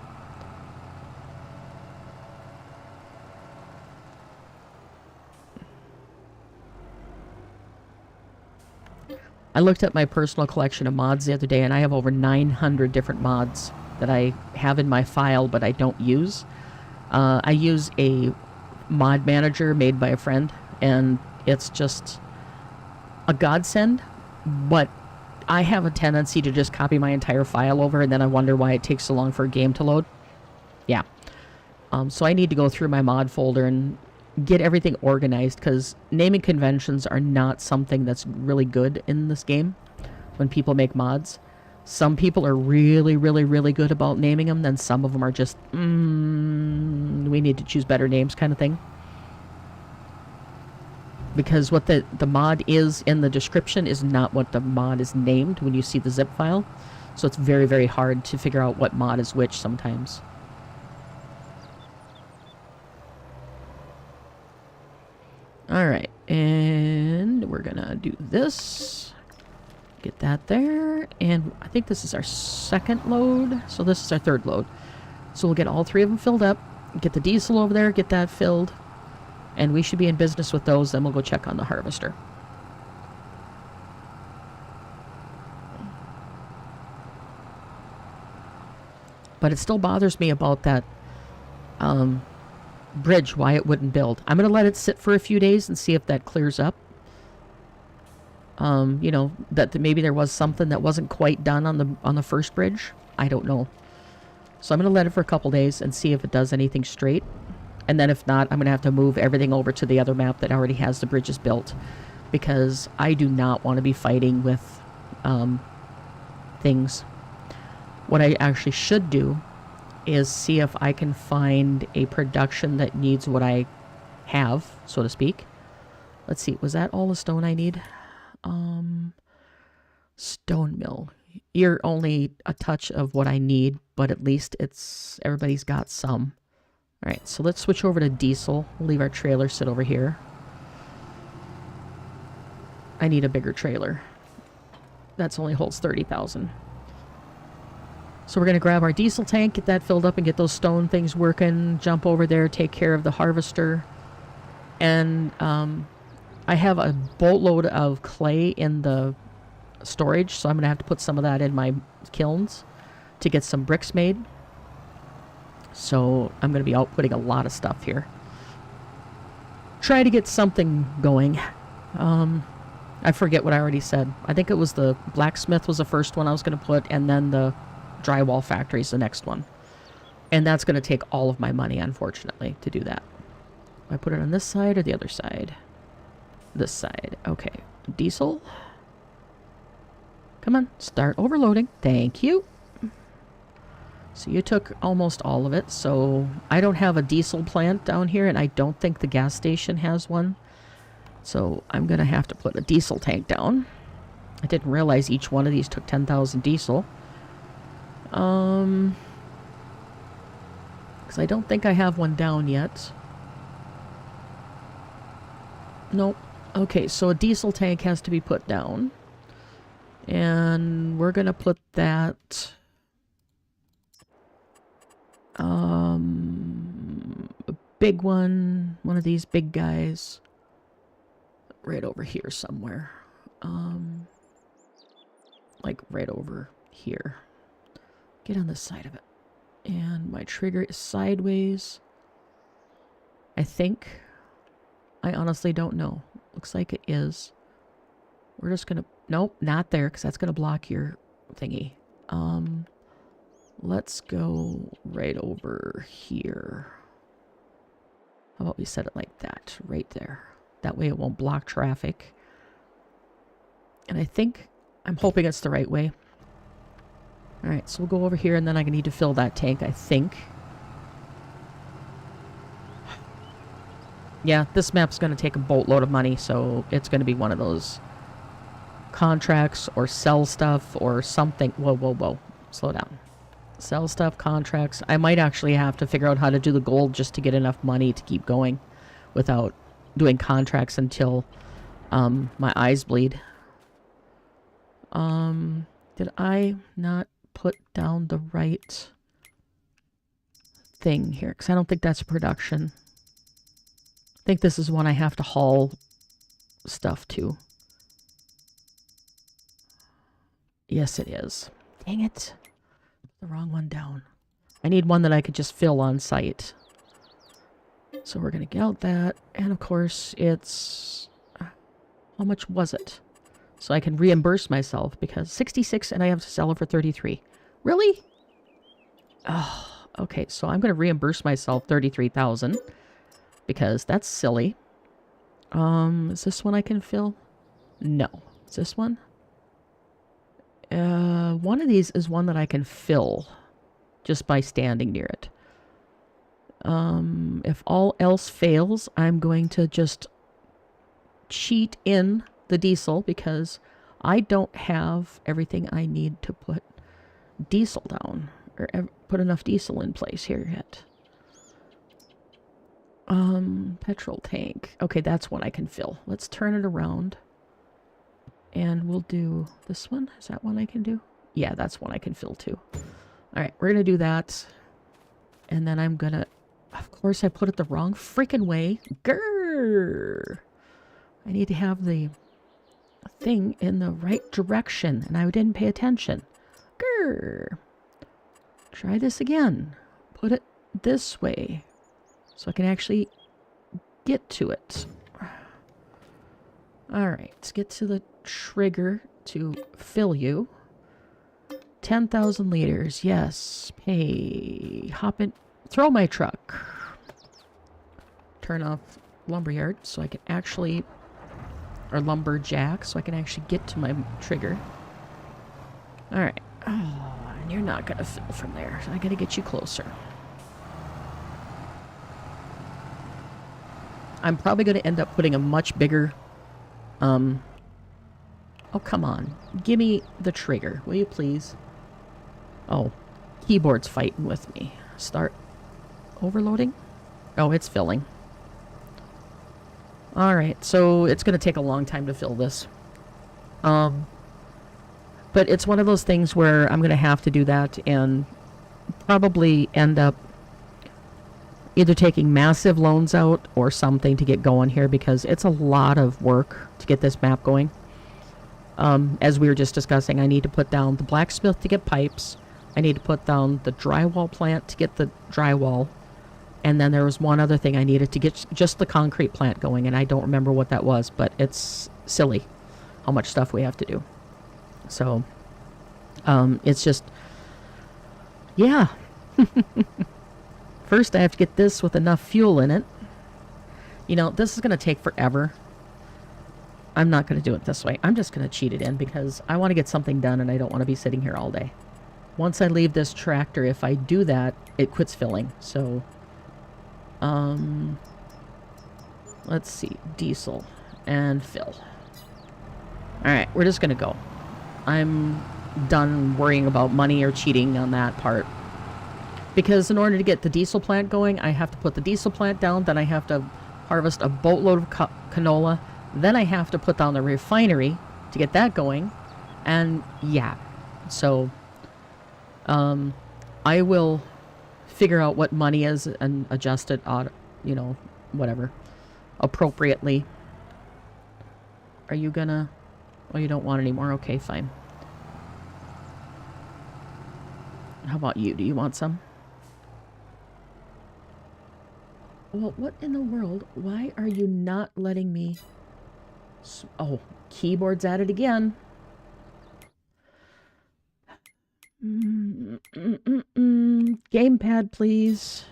I looked at my personal collection of mods the other day, and I have over 900 different mods that I have in my file, but I don't use. I use a mod manager made by a friend, and it's just a godsend, but I have a tendency to just copy my entire file over, and then I wonder why it takes so long for a game to load. Yeah. So I need to go through my mod folder and get everything organized, because naming conventions are not something that's really good in this game when people make mods. Some people are really, really, really good about naming them, then some of them are just, we need to choose better names kind of thing. Because what the mod is in the description is not what the mod is named when you see the zip file. So it's very, very hard to figure out what mod is which sometimes. Alright, and we're gonna do this. Get that there, and I think this is our 2nd load, so this is our 3rd load. So we'll get all 3 of them filled up, get the diesel over there, get that filled, and we should be in business with those, then we'll go check on the harvester. But it still bothers me about that bridge, why it wouldn't build. I'm going to let it sit for a few days and see if that clears up. You know, that maybe there was something that wasn't quite done on the first bridge. I don't know. So I'm going to let it for a couple days and see if it does anything straight. And then if not, I'm going to have to move everything over to the other map that already has the bridges built. Because I do not want to be fighting with things. What I actually should do is see if I can find a production that needs what I have, so to speak. Let's see, was that all the stone I need? Stone mill. You're only a touch of what I need, but at least everybody's got some. Alright, so let's switch over to diesel. We'll leave our trailer sit over here. I need a bigger trailer. That's only holds 30,000. So we're going to grab our diesel tank, get that filled up and get those stone things working, jump over there, take care of the harvester. And I have a boatload of clay in the storage, so I'm going to have to put some of that in my kilns to get some bricks made. So I'm going to be outputting a lot of stuff here. Try to get something going. I forget what I already said. I think it was the blacksmith was the first one I was going to put, and then the drywall factory is the next one. And that's going to take all of my money, unfortunately, to do that. I put it on this side or the other side? This side. Okay. Diesel. Come on. Start overloading. Thank you. So you took almost all of it. So I don't have a diesel plant down here, and I don't think the gas station has one. So I'm going to have to put a diesel tank down. I didn't realize each one of these took 10,000 diesel. Because I don't think I have one down yet. Nope. Okay, so a diesel tank has to be put down. And we're going to put that... a big one of these big guys, right over here somewhere. Like right over here. Get on this side of it. And my trigger is sideways. I think. I honestly don't know. Looks like it is. We're just gonna... Nope, not there, because that's gonna block your thingy. Let's go right over here. How about we set it like that, right there. That way it won't block traffic. And I think... I'm hoping it's the right way. Alright, so we'll go over here, and then I need to fill that tank, I think. Yeah, this map's going to take a boatload of money, so it's going to be one of those contracts or sell stuff or something. Whoa, whoa, whoa. Slow down. Sell stuff, contracts. I might actually have to figure out how to do the gold just to get enough money to keep going without doing contracts until my eyes bleed. Did I not put down the right thing here? Because I don't think that's production. I think this is one I have to haul stuff to. Yes, it is. Dang it. The wrong one down. I need one that I could just fill on site. So we're going to get out that. And of course, it's... How much was it? So I can reimburse myself because 66 and I have to sell it for 33. Really? Oh, okay. So I'm going to reimburse myself 33,000 because that's silly. Is this one I can fill? No. Is this one? One of these is one that I can fill just by standing near it. If all else fails, I'm going to just cheat in the diesel because I don't have everything I need to put diesel down or put enough diesel in place here yet. Petrol tank. Okay, that's one I can fill. Let's turn it around. And we'll do this one. Is that one I can do? Yeah, that's one I can fill too. Alright, we're going to do that. And then I'm going to... Of course, I put it the wrong freaking way. Grrr! I need to have the thing in the right direction. And I didn't pay attention. Grrr! Try this again. Put it this way. So I can actually get to it. Alright, let's get to the trigger to fill you. 10,000 liters, yes. Pay. Hop in. Throw my truck. Turn off lumberyard so I can actually... Or lumberjack so I can actually get to my trigger. Alright. Oh, and you're not going to fill from there. So I got to get you closer. I'm probably going to end up putting a much bigger... Oh, come on. Give me the trigger, will you please? Oh, keyboard's fighting with me. Start overloading? Oh, it's filling. Alright, so it's going to take a long time to fill this. But it's one of those things where I'm going to have to do that and probably end up either taking massive loans out or something to get going here because it's a lot of work to get this map going. As we were just discussing, I need to put down the blacksmith to get pipes. I need to put down the drywall plant to get the drywall. And then there was one other thing I needed to get just the concrete plant going, and I don't remember what that was, but it's silly how much stuff we have to do. So, it's just, yeah. First, I have to get this with enough fuel in it. You know, this is going to take forever. I'm not going to do it this way. I'm just going to cheat it in because I want to get something done and I don't want to be sitting here all day. Once I leave this tractor, if I do that, it quits filling. So, let's see. Diesel and fill. Alright, we're just going to go. I'm done worrying about money or cheating on that part. Because in order to get the diesel plant going, I have to put the diesel plant down, then I have to harvest a boatload of canola, then I have to put down the refinery to get that going, and yeah. So, I will figure out what money is and adjust it, you know, whatever, appropriately. Are you gonna... Oh, you don't want any more? Okay, fine. How about you? Do you want some? Well, what in the world? Why are you not letting me... Oh, keyboard's at it again. Gamepad, please.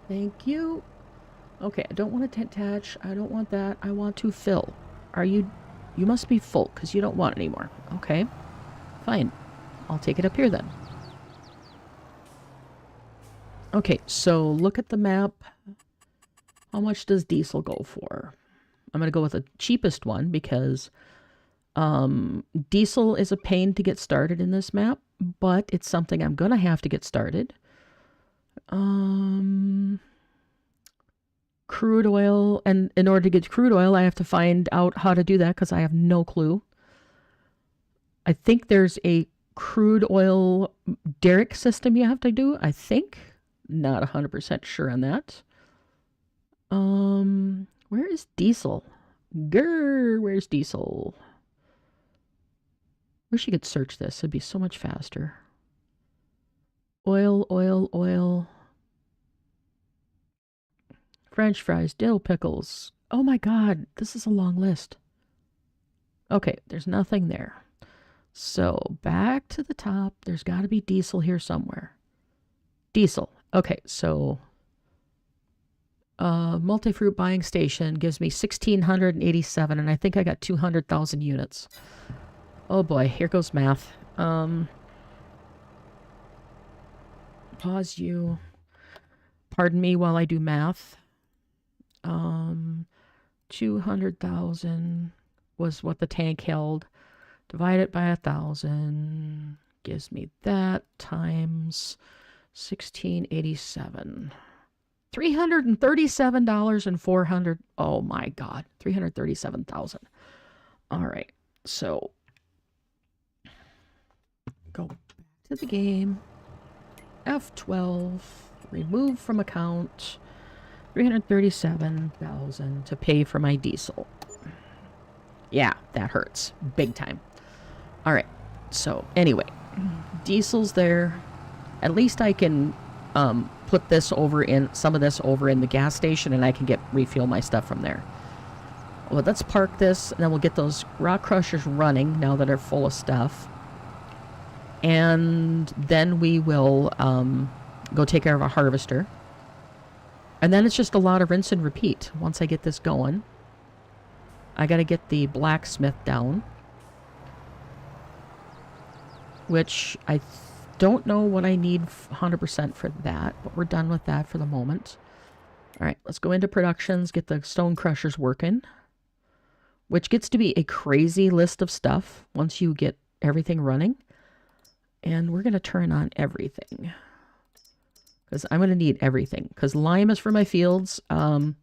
Thank you. Okay, I don't want to attach. I don't want that. I want to fill. Are you... You must be full, because you don't want any more. Okay. Fine. I'll take it up here, then. Okay, so look at the map. How much does diesel go for? I'm going to go with the cheapest one, because diesel is a pain to get started in this map, but it's something I'm going to have to get started. Crude oil, and in order to get crude oil, I have to find out how to do that because I have no clue. I think there's a crude oil derrick system you have to do, I think. Not 100% sure on that. Where is diesel? Grr, where's diesel? Wish you could search this. It'd be so much faster. Oil, oil, oil. French fries, dill pickles. Oh my god, this is a long list. Okay, there's nothing there. So, back to the top. There's got to be diesel here somewhere. Diesel. Okay, so... multi-fruit buying station gives me 1,687, and I think I got 200,000 units. Oh boy, here goes math. Pause you. Pardon me while I do math. 200,000 was what the tank held. Divide it by 1,000 gives me that times 1,687. $337 and 400. Oh my god, 337,000. All right, so go back to the game. F12, remove from account. 337,000 to pay for my diesel. Yeah, that hurts big time. All right, so anyway, diesel's there. At least I can put this over in some of this over in the gas station, and I can refuel my stuff from there. Well, let's park this, and then we'll get those rock crushers running now that are full of stuff. And then we will go take care of a harvester. And then it's just a lot of rinse and repeat once I get this going. I got to get the blacksmith down. Which I don't know what I need 100% for that, but we're done with that for the moment. All right, let's go into productions, get the stone crushers working. Which gets to be a crazy list of stuff once you get everything running. And we're going to turn on everything. Because I'm going to need everything. Because lime is for my fields. And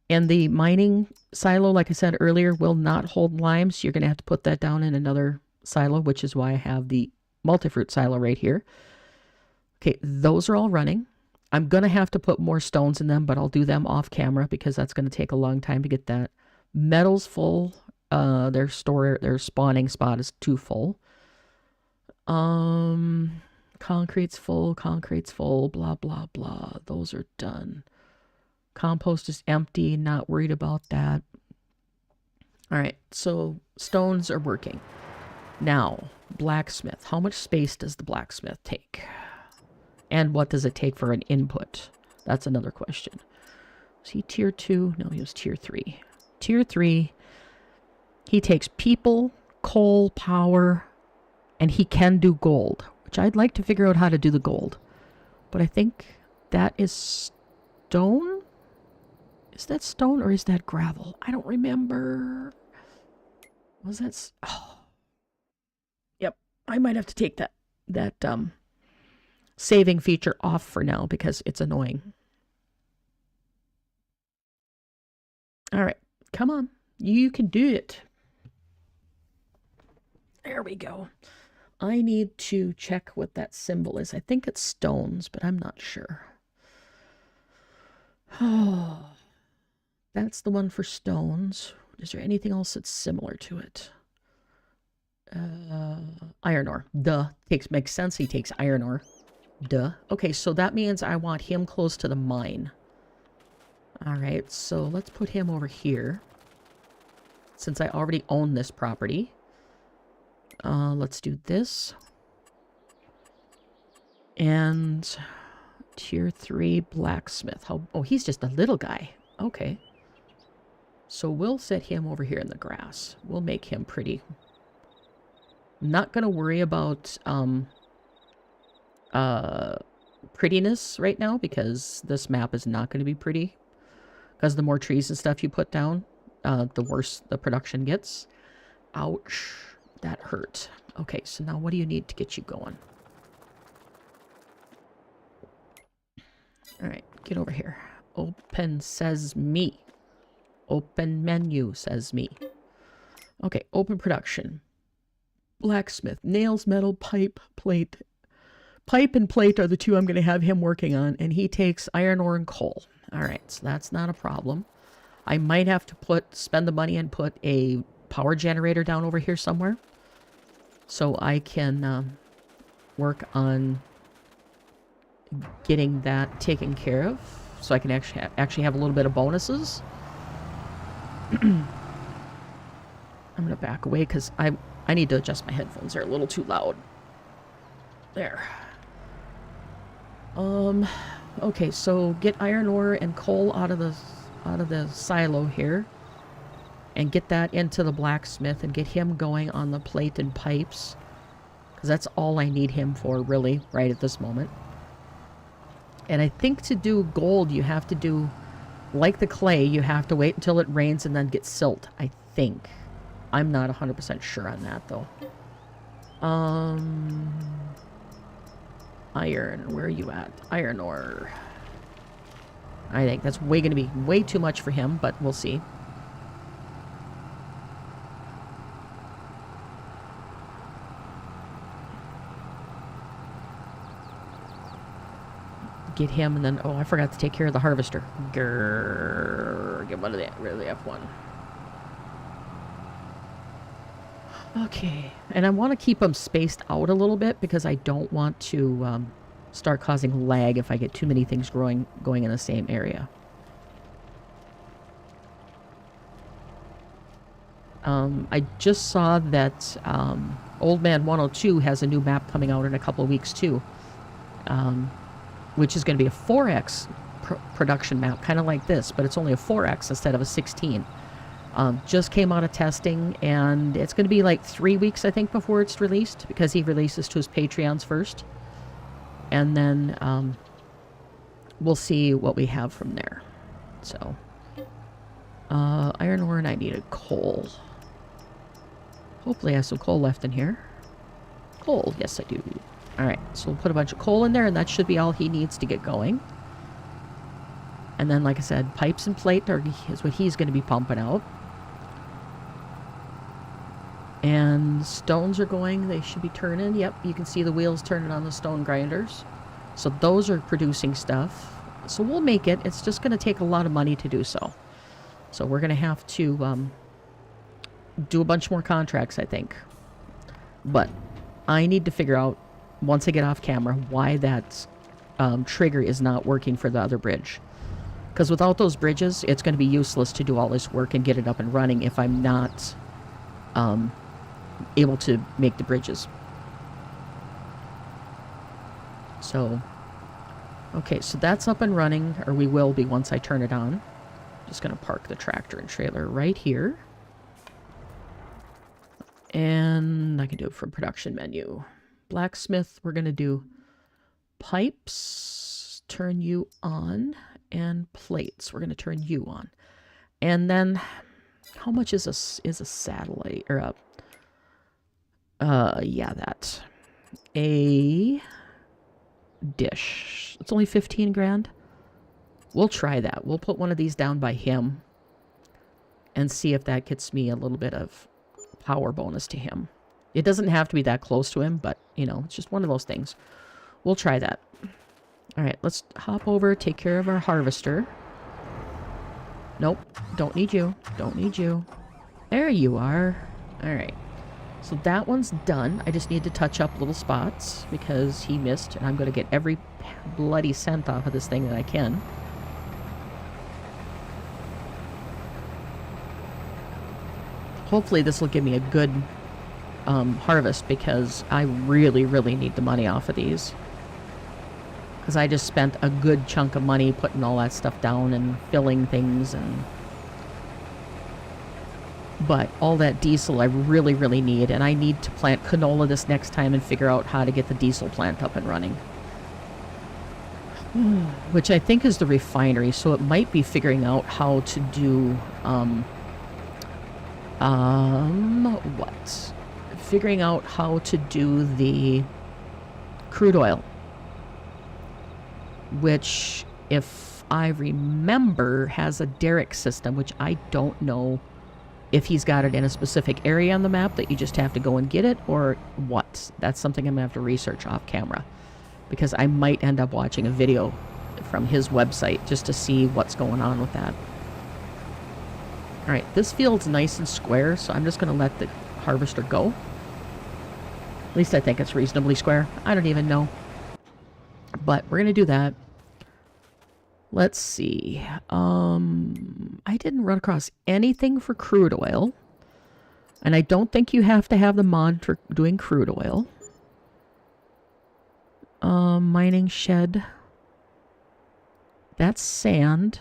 the mining silo, like I said earlier, will not hold lime. So you're going to have to put that down in another silo, which is why I have the multi-fruit silo right here. Okay, those are all running. I'm going to have to put more stones in them, but I'll do them off camera because that's going to take a long time to get that. Metal's full. Their spawning spot is too full. Concrete's full, blah, blah, blah. Those are done. Compost is empty, not worried about that. All right, so stones are working. Now, blacksmith. How much space does the blacksmith take? And what does it take for an input? That's another question. Is he tier 2? No, he was tier 3. Tier 3, he takes people, coal, power, and he can do gold, which I'd like to figure out how to do the gold. But I think that is stone? Is that stone or is that gravel? I don't remember. Was that... Oh. Yep, I might have to take that saving feature off for now because it's annoying. All right, come on. You can do it. There we go. I need to check what that symbol is. I think it's stones, but I'm not sure. Oh, that's the one for stones. Is there anything else that's similar to it? Iron ore. Duh. Makes sense. He takes iron ore. Duh. Okay, so that means I want him close to the mine. Alright, so let's put him over here. Since I already own this property. Let's do this. And tier 3 blacksmith. Oh, he's just a little guy. Okay. So we'll set him over here in the grass. We'll make him pretty. Not going to worry about prettiness right now because this map is not going to be pretty. Because the more trees and stuff you put down, the worse the production gets. Ouch. That hurt. Okay, so now what do you need to get you going? Alright, get over here. Open says me. Open menu says me. Okay, open production. Blacksmith. Nails, metal, pipe, plate. Pipe and plate are the two I'm going to have him working on. And he takes iron ore and coal. Alright, so that's not a problem. I might have to spend the money and put a power generator down over here somewhere. So I can work on getting that taken care of. So I can actually have a little bit of bonuses. I'm going to back away because I need to adjust my headphones. They're a little too loud. There. Okay, so get iron ore and coal out of the silo here. And get that into the blacksmith and get him going on the plate and pipes. Because that's all I need him for, really, right at this moment. And I think to do gold, you have to do, like the clay, you have to wait until it rains and then get silt, I think. I'm not 100% sure on that, though. Iron, where are you at? Iron ore. I think that's going to be way too much for him, but we'll see. Get him, and then, oh, I forgot to take care of the harvester. Grrr, get rid of the F1. Okay, and I want to keep them spaced out a little bit because I don't want to start causing lag if I get too many things going in the same area. I just saw that Old Man 102 has a new map coming out in a couple of weeks too, which is going to be a 4X production map, kind of like this, but it's only a 4X instead of a 16. Just came out of testing, and it's going to be like 3 weeks, I think, before it's released, because he releases to his Patreons first. And then we'll see what we have from there. So, iron ore, and I needed coal. Hopefully I have some coal left in here. Coal, yes I do. Alright, so we'll put a bunch of coal in there, and that should be all he needs to get going. And then, like I said, pipes and plate is what he's going to be pumping out. And stones are going. They should be turning. Yep, you can see the wheels turning on the stone grinders. So those are producing stuff. So we'll make it. It's just going to take a lot of money to do so. So we're going to have to do a bunch more contracts, I think. But I need to figure out, once I get off camera, why that trigger is not working for the other bridge. Because without those bridges, it's going to be useless to do all this work and get it up and running if I'm not able to make the bridges. So, okay, so that's up and running, or we will be once I turn it on. Just going to park the tractor and trailer right here. And I can do it from production menu. Blacksmith, we're going to do pipes, turn you on, and plates. We're going to turn you on. And then, how much is a satellite, or a, yeah, that. A dish. It's only 15 grand. We'll try that. We'll put one of these down by him and see if that gets me a little bit of power bonus to him. It doesn't have to be that close to him, but, you know, it's just one of those things. We'll try that. All right, let's hop over, take care of our harvester. Nope, don't need you. Don't need you. There you are. All right. So that one's done. I just need to touch up little spots because he missed, and I'm going to get every bloody cent off of this thing that I can. Hopefully this will give me a good harvest, because I really, really need the money off of these. Because I just spent a good chunk of money putting all that stuff down and filling things, and but all that diesel I really, really need, and I need to plant canola this next time and figure out how to get the diesel plant up and running. Which I think is the refinery, so it might be figuring out how to do, what? Figuring out how to do the crude oil. Which, if I remember, has a derrick system, which I don't know if he's got it in a specific area on the map that you just have to go and get it, or what. That's something I'm going to have to research off camera. Because I might end up watching a video from his website just to see what's going on with that. Alright, this field's nice and square, so I'm just going to let the harvester go. At least I think it's reasonably square. I don't even know. But we're going to do that. Let's see. I didn't run across anything for crude oil. And I don't think you have to have the mod for doing crude oil. Mining shed. That's sand.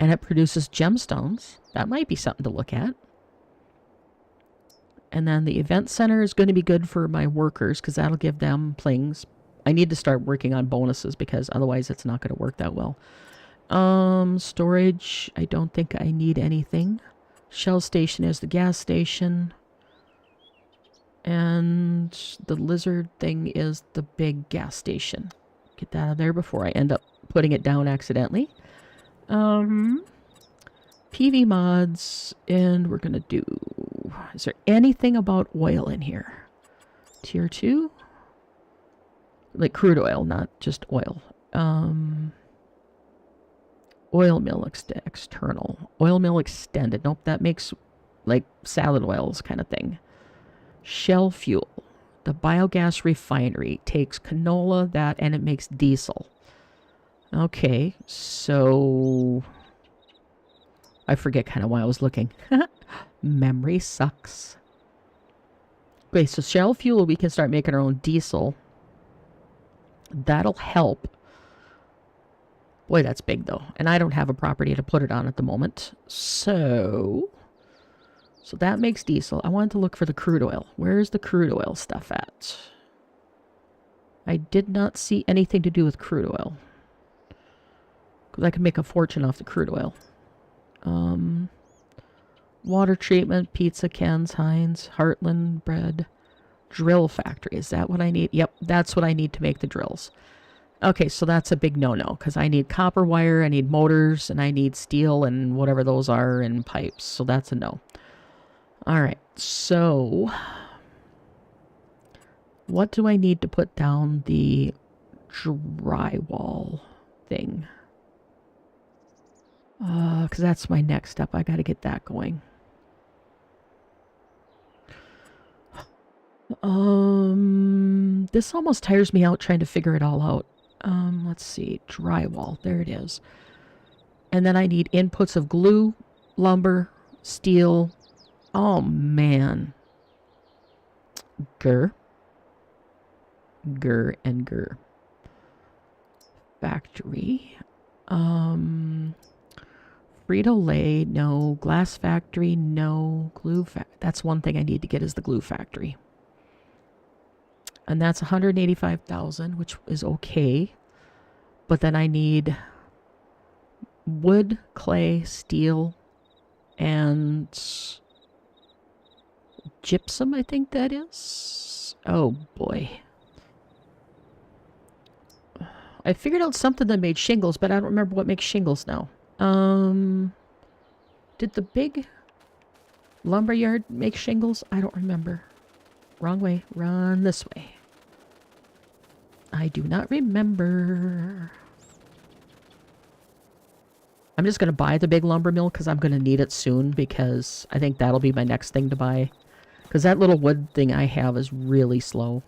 And it produces gemstones. That might be something to look at. And then the event center is going to be good for my workers, because that'll give them things. I need to start working on bonuses, because otherwise it's not going to work that well. Storage, I don't think I need anything. Shell station is the gas station. And the lizard thing is the big gas station. Get that out of there before I end up putting it down accidentally. PV mods, and we're going to do... Is there anything about oil in here? Tier 2? Like crude oil, not just oil. Oil mill external. Oil mill extended. Nope, that makes like salad oils kind of thing. Shell fuel. The biogas refinery takes canola, that, and it makes diesel. Okay, so... I forget kind of why I was looking. Memory sucks. Okay, so shell fuel, we can start making our own diesel. That'll help. Boy, that's big though. And I don't have a property to put it on at the moment. So that makes diesel. I wanted to look for the crude oil. Where's the crude oil stuff at? I did not see anything to do with crude oil. Because I can make a fortune off the crude oil. Water treatment, pizza, Ken's, Heinz, Heartland, bread, drill factory. Is that what I need? Yep, that's what I need to make the drills. Okay, so that's a big no-no, because I need copper wire, I need motors, and I need steel and whatever those are, and pipes. So that's a no. All right, so what do I need to put down the drywall thing? Because that's my next step. I got to get that going. This almost tires me out trying to figure it all out. Let's see. Drywall. There it is. And then I need inputs of glue, lumber, steel. Oh, man. Grr. Grr and grr. Factory. Frito-Lay, no. Glass factory, no. Glue factory. That's one thing I need to get is the glue factory. And that's 185,000, which is okay. But then I need wood, clay, steel, and gypsum, I think that is. Oh, boy. I figured out something that made shingles, but I don't remember what makes shingles now. Did the big lumberyard make shingles? I don't remember. Wrong way. Run this way. I do not remember. I'm just going to buy the big lumber mill because I'm going to need it soon, because I think that'll be my next thing to buy. Because that little wood thing I have is really slow.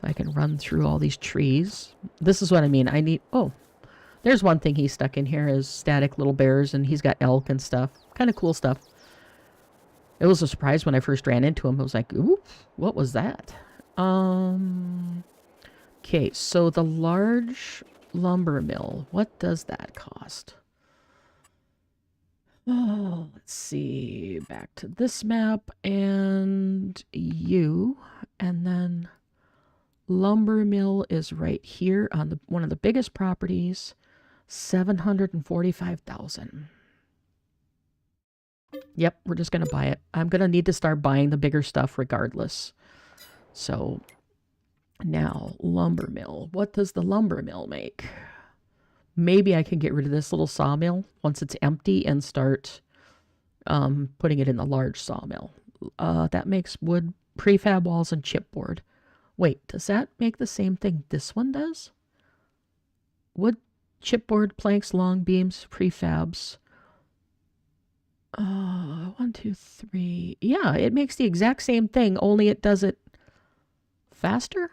I can run through all these trees. This is what I mean. I need... Oh, there's one thing he stuck in here is static little bears, and he's got elk and stuff. Kind of cool stuff. It was a surprise when I first ran into him. I was like, ooh, what was that? Okay, so the large lumber mill. What does that cost? Oh, let's see. Back to this map and you. And then lumber mill is right here on the one of the biggest properties. 745,000. Yep, we're just going to buy it. I'm going to need to start buying the bigger stuff regardless. So, now, lumber mill. What does the lumber mill make? Maybe I can get rid of this little sawmill once it's empty and start putting it in the large sawmill. That makes wood, prefab walls, and chipboard. Wait, does that make the same thing this one does? Wood, chipboard, planks, long beams, prefabs. 1, 2, 3. Yeah, it makes the exact same thing, only it does it faster.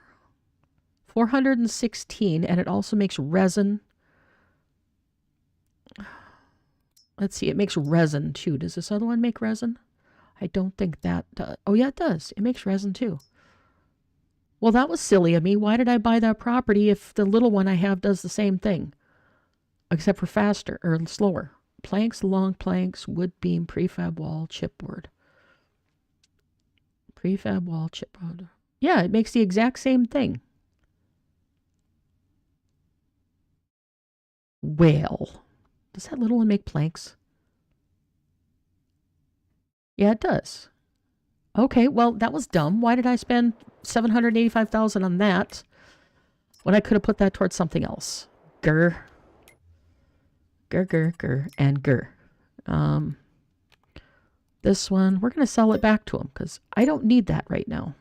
416, and it also makes resin. Let's see, it makes resin too. Does this other one make resin? I don't think that does. Oh yeah, it does. It makes resin too. Well, that was silly of me. Why did I buy that property if the little one I have does the same thing? Except for faster, or slower. Planks, long planks, wood beam, prefab wall, chipboard. Prefab wall, chipboard. Yeah, it makes the exact same thing. Well, does that little one make planks? Yeah, it does. Okay, well, that was dumb. Why did I spend 785,000 on that when I could have put that towards something else? Grr. Grr, grr, grr, and grr. This one, we're going to sell it back to him because I don't need that right now.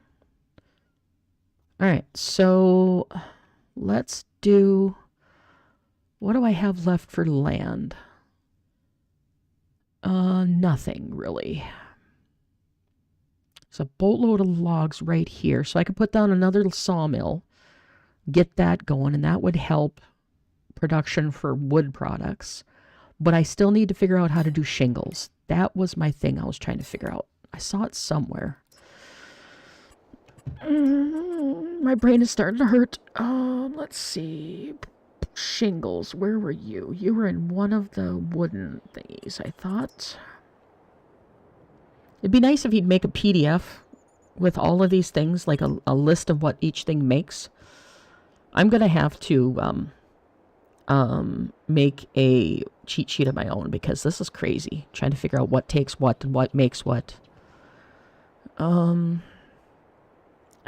All right, so let's do... What do I have left for land? Nothing, really. There's a boatload of logs right here. So I could put down another sawmill, get that going, and that would help production for wood products. But I still need to figure out how to do shingles. That was my thing I was trying to figure out. I saw it somewhere. My brain is starting to hurt. Let's see. Shingles. Where were you? You were in one of the wooden thingies, I thought. It'd be nice if he'd make a PDF with all of these things, like a list of what each thing makes. I'm going to have to make a cheat sheet of my own because this is crazy. Trying to figure out what takes what and what makes what. I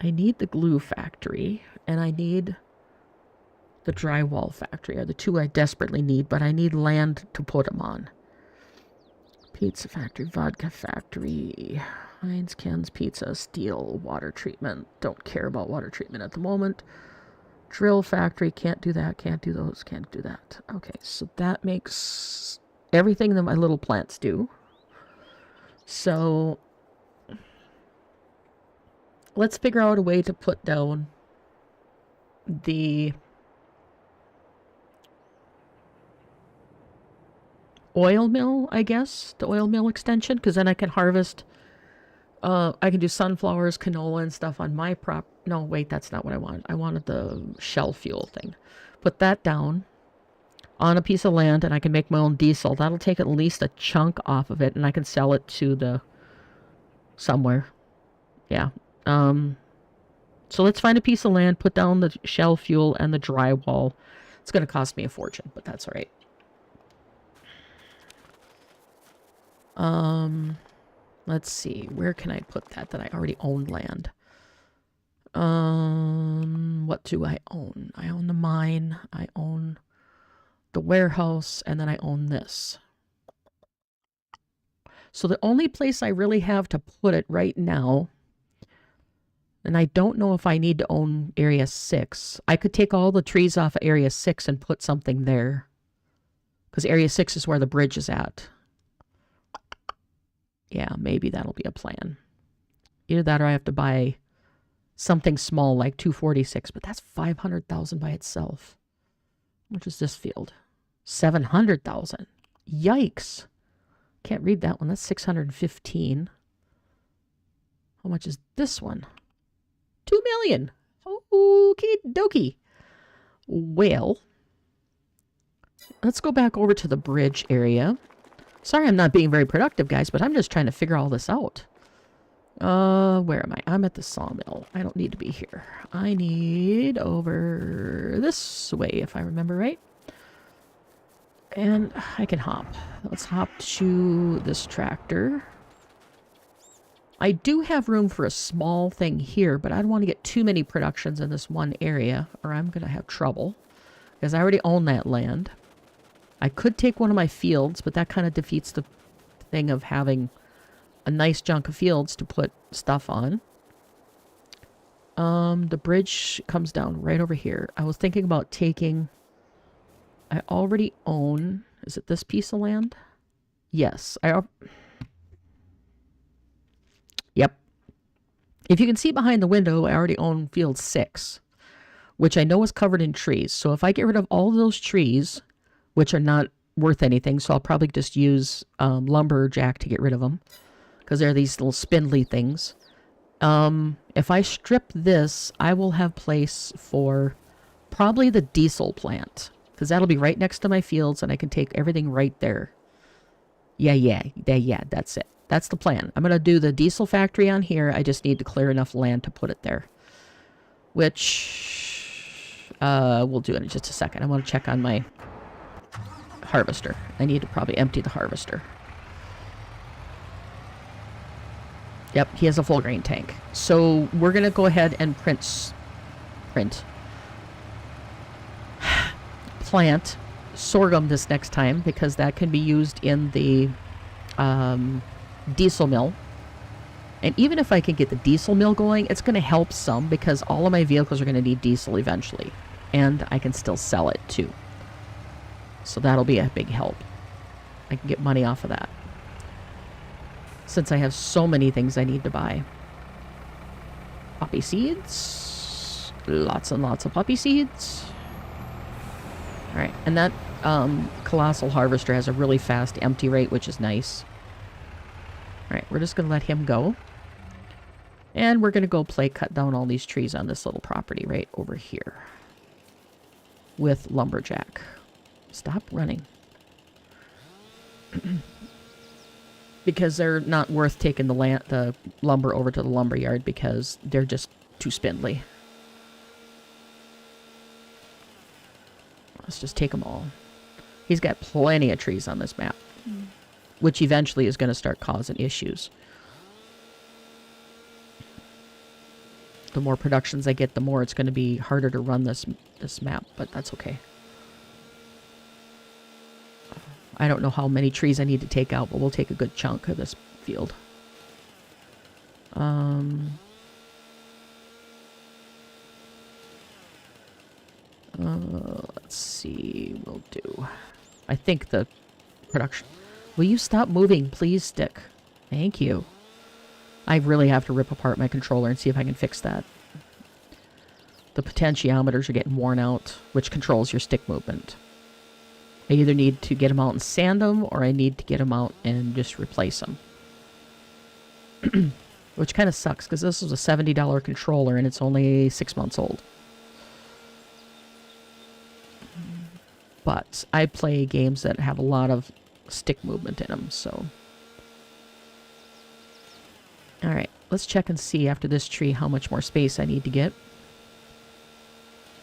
need the glue factory and I need the drywall factory are the two I desperately need, but I need land to put them on. Pizza factory, vodka factory, Heinz cans pizza, steel, water treatment. Don't care about water treatment at the moment. Drill factory, can't do that, can't do those, can't do that. Okay, so that makes everything that my little plants do. So let's figure out a way to put down the oil mill, I guess, the oil mill extension, because then I can harvest, I can do sunflowers, canola, and stuff on my no, wait, that's not what I wanted. I wanted the shell fuel thing. Put that down on a piece of land, and I can make my own diesel. That'll take at least a chunk off of it, and I can sell it to the somewhere. Yeah. So let's find a piece of land, put down the shell fuel and the drywall. It's going to cost me a fortune, but that's all right. Let's see. Where can I put that I already own land? What do I own? I own the mine. I own the warehouse, and then I own this. So the only place I really have to put it right now, and I don't know if I need to own Area 6. I could take all the trees off of Area 6 and put something there. Because Area 6 is where the bridge is at. Yeah, maybe that'll be a plan. Either that or I have to buy something small like 246, but that's 500,000 by itself. Which is this field? 700,000. Yikes. Can't read that one. That's 615. How much is this one? 2 million. Okie dokie. Well, let's go back over to the bridge area. Sorry I'm not being very productive, guys, but I'm just trying to figure all this out. Where am I? I'm at the sawmill. I don't need to be here. I need over this way, if I remember right. And I can hop. Let's hop to this tractor. I do have room for a small thing here, but I don't want to get too many productions in this one area, or I'm going to have trouble. Because I already own that land. I could take one of my fields, but that kind of defeats the thing of having a nice chunk of fields to put stuff on. The bridge comes down right over here. I was thinking about taking... I already own... Is it this piece of land? Yes. Yep. If you can see behind the window, I already own field 6, which I know is covered in trees. So if I get rid of all of those trees, which are not worth anything, so I'll probably just use lumberjack to get rid of them, because they're these little spindly things. If I strip this, I will have place for probably the diesel plant, because that'll be right next to my fields, and I can take everything right there. Yeah, that's it. That's the plan. I'm going to do the diesel factory on here. I just need to clear enough land to put it there. Which we'll do in just a second. I want to check on my harvester. I need to probably empty the harvester. Yep, he has a full grain tank. So we're going to go ahead and plant sorghum this next time, because that can be used in the diesel mill. And even if I can get the diesel mill going, it's going to help some, because all of my vehicles are going to need diesel eventually. And I can still sell it too. So that'll be a big help. I can get money off of that, since I have so many things I need to buy. Poppy seeds. Lots and lots of poppy seeds. Alright, and that colossal harvester has a really fast empty rate, which is nice. Alright, we're just going to let him go. And we're going to go cut down all these trees on this little property right over here. With Lumberjack. Stop running. Because they're not worth taking the lumber over to the lumber yard because they're just too spindly. Let's just take them all. He's got plenty of trees on this map. Which eventually is going to start causing issues. The more productions I get, the more it's going to be harder to run this map, but that's okay. I don't know how many trees I need to take out, but we'll take a good chunk of this field. Let's see, we'll do... I think the production... Will you stop moving, please, Stick? Thank you. I really have to rip apart my controller and see if I can fix that. The potentiometers are getting worn out, which controls your stick movement. I either need to get them out and sand them, or I need to get them out and just replace them. Which kind of sucks, because this was a $70 controller and it's only 6 months old. But I play games that have a lot of stick movement in them, so... Alright, let's check and see after this tree how much more space I need to get.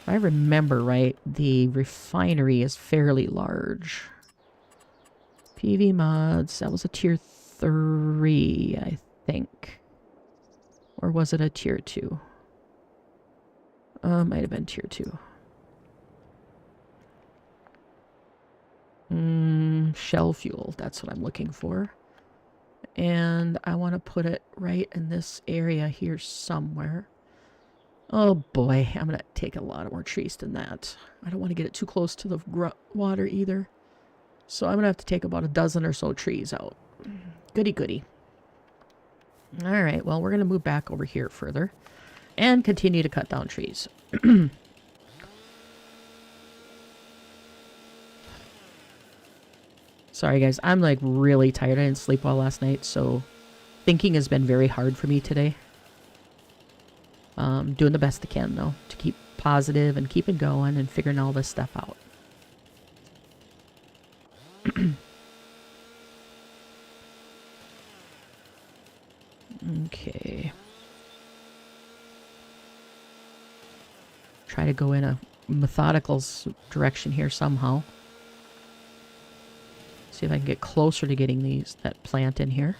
If I remember right, the refinery is fairly large. PV mods, that was a tier 3, I think. Or was it a tier 2? Might have been tier 2. Shell fuel, that's what I'm looking for. And I want to put it right in this area here somewhere. Oh boy, I'm going to take a lot more trees than that. I don't want to get it too close to the water either. So I'm going to have to take about a dozen or so trees out. Goody goody. Alright, well we're going to move back over here further. And continue to cut down trees. Sorry guys, I'm like really tired. I didn't sleep well last night, so thinking has been very hard for me today. Doing the best I can though, to keep positive and keeping going and figuring all this stuff out. Okay. Try to go in a methodical direction here somehow. See if I can get closer to getting that plant in here.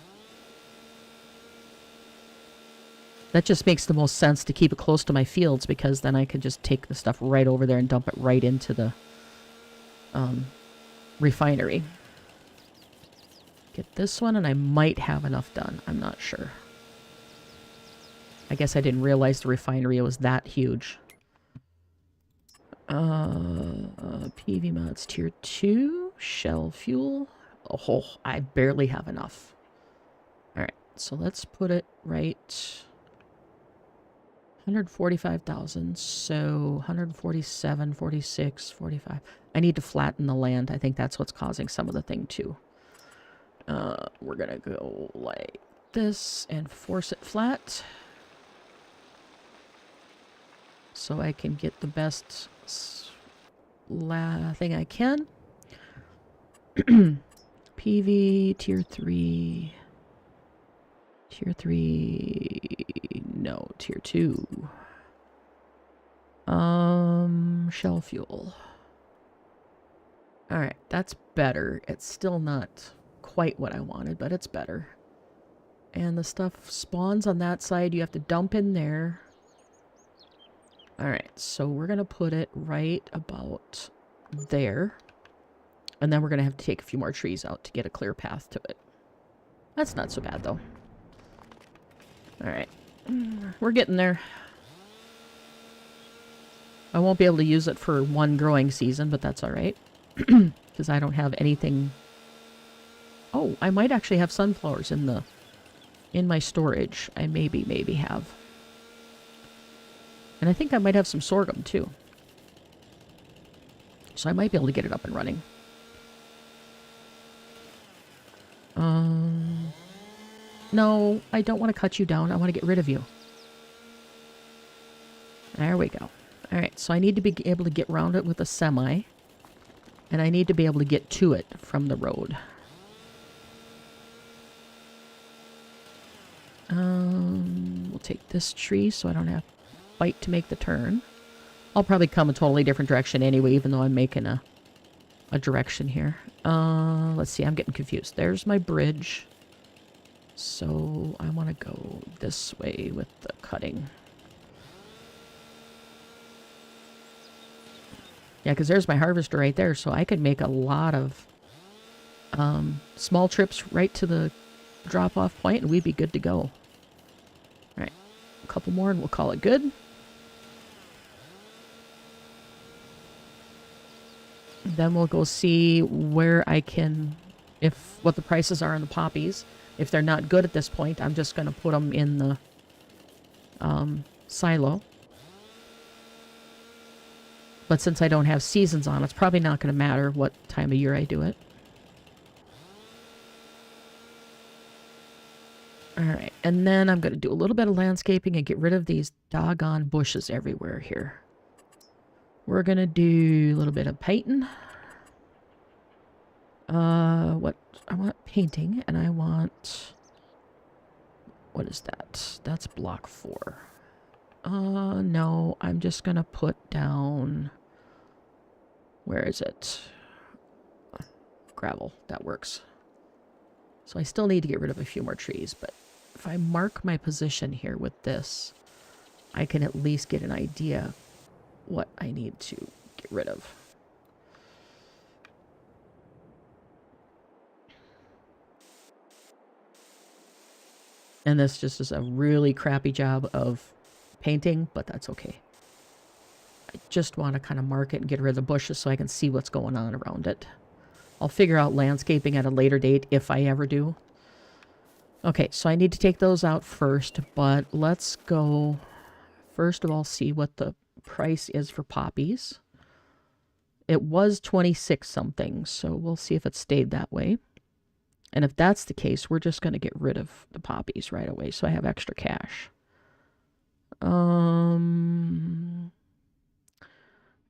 That just makes the most sense to keep it close to my fields, because then I can just take the stuff right over there and dump it right into the refinery. Get this one, and I might have enough done. I'm not sure. I guess I didn't realize the refinery was that huge. PV mods tier 2. Shell fuel. Oh, I barely have enough. Alright, so let's put it right... 145,000, so 147, 46, 45. I need to flatten the land. I think that's what's causing some of the thing too. We're gonna go like this and force it flat. So I can get the best thing I can. PV tier 3. Tier 3... No, tier 2. Shell fuel. Alright, that's better. It's still not quite what I wanted, but it's better. And the stuff spawns on that side. You have to dump in there. Alright, so we're going to put it right about there. And then we're going to have to take a few more trees out to get a clear path to it. That's not so bad, though. Alright. We're getting there. I won't be able to use it for one growing season, but that's alright. Because I don't have anything... Oh, I might actually have sunflowers in my storage. I maybe have. And I think I might have some sorghum, too. So I might be able to get it up and running. No, I don't want to cut you down. I want to get rid of you. There we go. Alright, so I need to be able to get around it with a semi. And I need to be able to get to it from the road. We'll take this tree so I don't have to fight to make the turn. I'll probably come a totally different direction anyway, even though I'm making a direction here. Let's see, I'm getting confused. There's my bridge. So I want to go this way with the cutting. Yeah, because there's my harvester right there, so I could make a lot of small trips right to the drop-off point, and we'd be good to go. Alright, a couple more and we'll call it good. Then we'll go see where I can, what the prices are on the poppies. If they're not good at this point, I'm just going to put them in the silo. But since I don't have seasons on, it's probably not going to matter what time of year I do it. Alright, and then I'm going to do a little bit of landscaping and get rid of these doggone bushes everywhere here. We're going to do a little bit of painting. What? I want painting, and I want... What is that? That's block 4. No, I'm just going to put down... Where is it? Gravel. That works. So I still need to get rid of a few more trees, but if I mark my position here with this, I can at least get an idea what I need to get rid of. And this just is a really crappy job of painting, but that's okay. I just want to kind of mark it and get rid of the bushes so I can see what's going on around it. I'll figure out landscaping at a later date if I ever do. Okay, so I need to take those out first, but let's go first of all see what the price is for poppies. It was 26 something, so we'll see if it stayed that way. And if that's the case, we're just going to get rid of the poppies right away so I have extra cash. In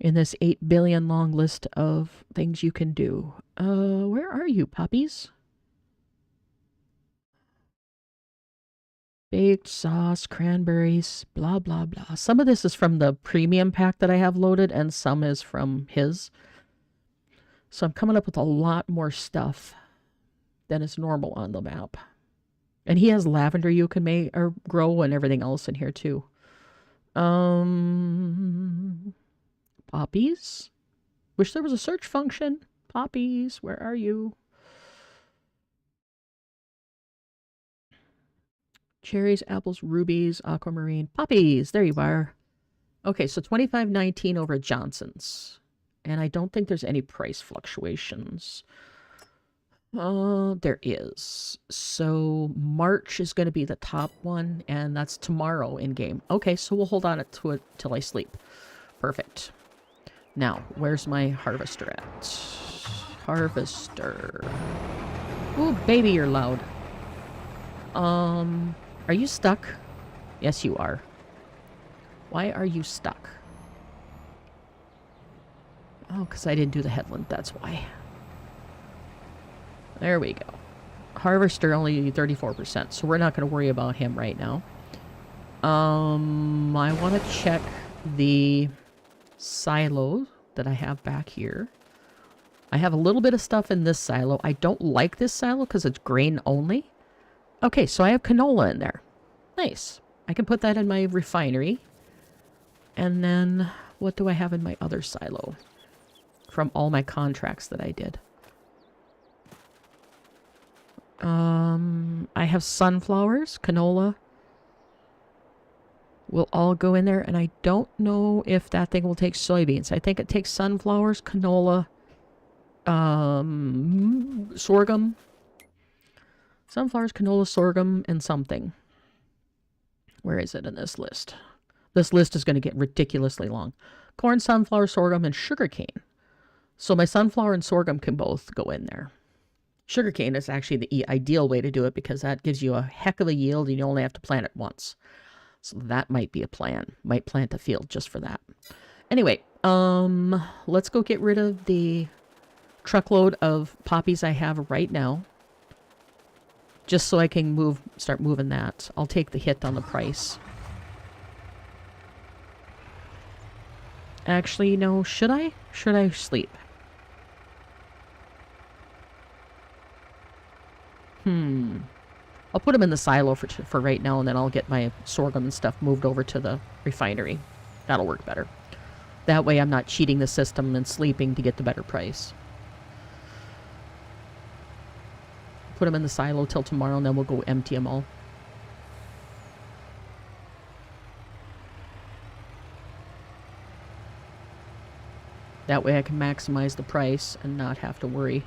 this 8 billion long list of things you can do. Where are you, poppies? Baked sauce, cranberries, blah, blah, blah. Some of this is from the premium pack that I have loaded, and some is from his. So I'm coming up with a lot more stuff than is normal on the map. And he has lavender you can make or grow and everything else in here too. Poppies? Wish there was a search function. Poppies, where are you? Cherries, apples, rubies, aquamarine, poppies. There you are. Okay, so $25.19 over at Johnson's. And I don't think there's any price fluctuations. There is. So March is going to be the top one, and that's tomorrow in game. Okay, so we'll hold on to it till I sleep. Perfect. Now, where's my harvester at? Harvester. Ooh, baby, you're loud. Are you stuck? Yes, you are. Why are you stuck? Oh, because I didn't do the headland, that's why. There we go. Harvester only 34%, so we're not going to worry about him right now. I want to check the silo that I have back here. I have a little bit of stuff in this silo. I don't like this silo because it's grain only. Okay, so I have canola in there. Nice. I can put that in my refinery. And then, what do I have in my other silo? From all my contracts that I did. I have sunflowers, canola. Will all go in there, and I don't know if that thing will take soybeans. I think it takes sunflowers, canola, sorghum. Sunflowers, canola, sorghum, and something. Where is it in this list? This list is going to get ridiculously long. Corn, sunflower, sorghum, and sugarcane. So my sunflower and sorghum can both go in there. Sugarcane is actually the ideal way to do it because that gives you a heck of a yield and you only have to plant it once. So that might be a plan. Might plant a field just for that. Anyway, let's go get rid of the truckload of poppies I have right now. Just so I can start moving that. I'll take the hit on the price. Actually, no, should I? Should I sleep? I'll put them in the silo for right now, and then I'll get my sorghum and stuff moved over to the refinery. That'll work better. That way I'm not cheating the system and sleeping to get the better price. Put them in the silo till tomorrow, and then we'll go empty them all. That way I can maximize the price and not have to worry.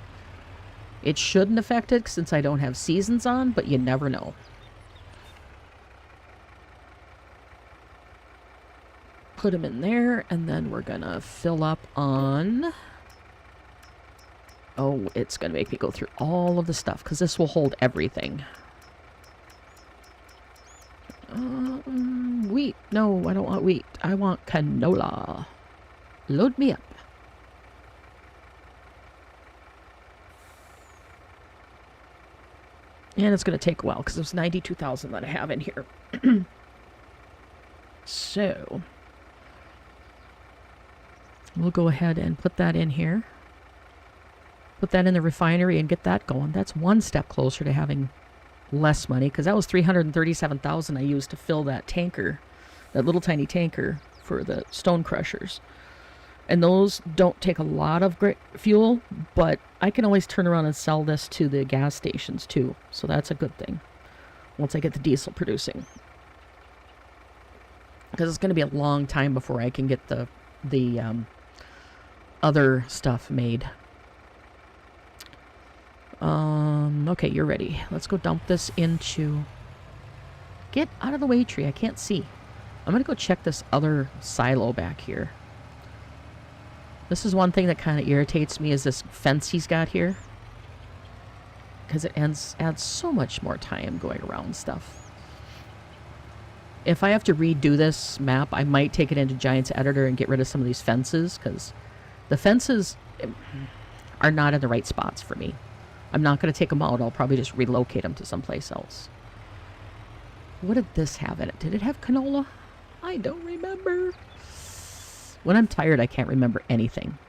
It shouldn't affect it since I don't have seasons on, but you never know. Put them in there, and then we're gonna fill up on... Oh, it's gonna make me go through all of the stuff, because this will hold everything. Wheat. No, I don't want wheat. I want canola. Load me up. And it's going to take a while because there's 92,000 that I have in here. So, we'll go ahead and put that in here. Put that in the refinery and get that going. That's one step closer to having less money because that was 337,000 I used to fill that tanker, that little tiny tanker for the stone crushers. And those don't take a lot of fuel, but I can always turn around and sell this to the gas stations too. So that's a good thing once I get the diesel producing. Because it's going to be a long time before I can get the other stuff made. Okay, you're ready. Let's go dump this into... Get out of the way, tree. I can't see. I'm going to go check this other silo back here. This is one thing that kind of irritates me is this fence he's got here. Because it adds so much more time going around stuff. If I have to redo this map, I might take it into Giants Editor and get rid of some of these fences. Because the fences are not in the right spots for me. I'm not going to take them out. I'll probably just relocate them to someplace else. What did this have in it? Did it have canola? I don't remember. When I'm tired, I can't remember anything.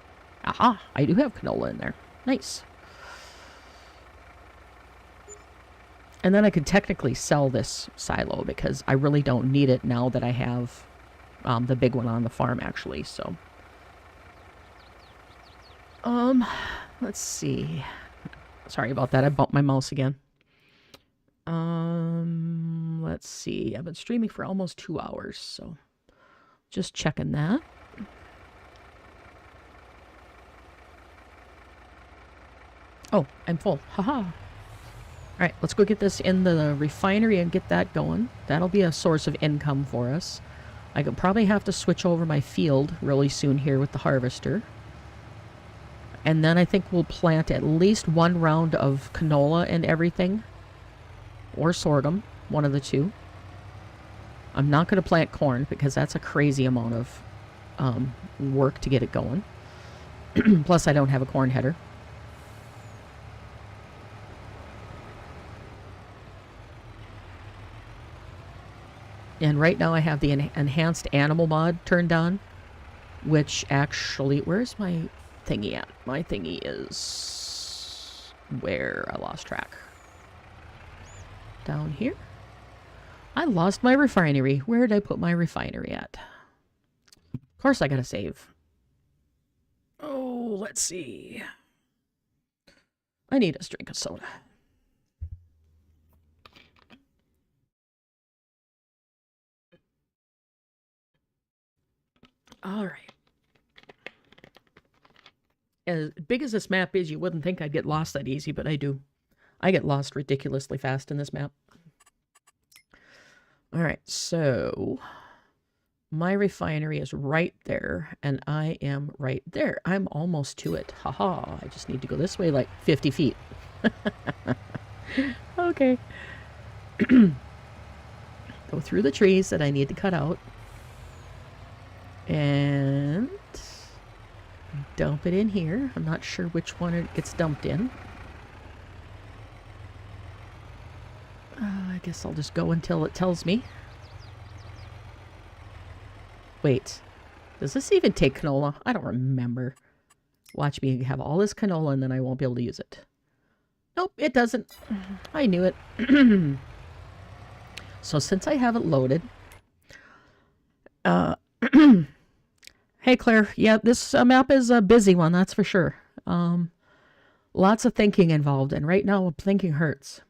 Aha! I do have canola in there. Nice. And then I could technically sell this silo because I really don't need it now that I have the big one on the farm, actually. So, let's see. Sorry about that. I bumped my mouse again. Let's see. I've been streaming for almost 2 hours, so just checking that. Oh, I'm full. Haha. Alright, let's go get this in the refinery and get that going. That'll be a source of income for us. I could probably have to switch over my field really soon here with the harvester. And then I think we'll plant at least one round of canola and everything. Or sorghum, one of the two. I'm not going to plant corn because that's a crazy amount of work to get it going. Plus, I don't have a corn header. And right now I have the enhanced animal mod turned on, which actually, where's my thingy at? My thingy is where I lost track. Down here. I lost my refinery. Where did I put my refinery at? Of course I gotta save. Oh, let's see. I need a drink of soda. All right. As big as this map is, you wouldn't think I'd get lost that easy, but I do. I get lost ridiculously fast in this map. All right, so My refinery is right there, and I am right there. I'm almost to it. Haha, I just need to go this way like 50 feet. Okay. Go through the trees that I need to cut out. And dump it in here. I'm not sure which one it gets dumped in. I guess I'll just go until it tells me. Wait, does this even take canola? I don't remember. Watch me have all this canola and then I won't be able to use it. Nope, it doesn't. I knew it. So since I have it loaded... Hey Claire, yeah, this map is a busy one, that's for sure. Lots of thinking involved, and right now thinking hurts.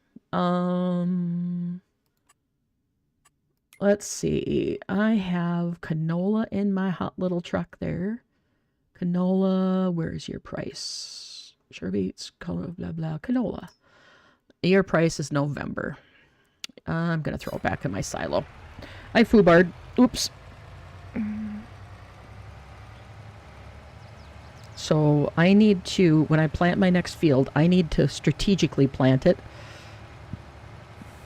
Let's see. I have canola in my hot little truck there. Canola, where's your price? Sure beets, color, blah, blah. Canola. Your price is November. I'm going to throw it back in my silo. I foobarred. Oops. So I need to, when I plant my next field, I need to strategically plant it.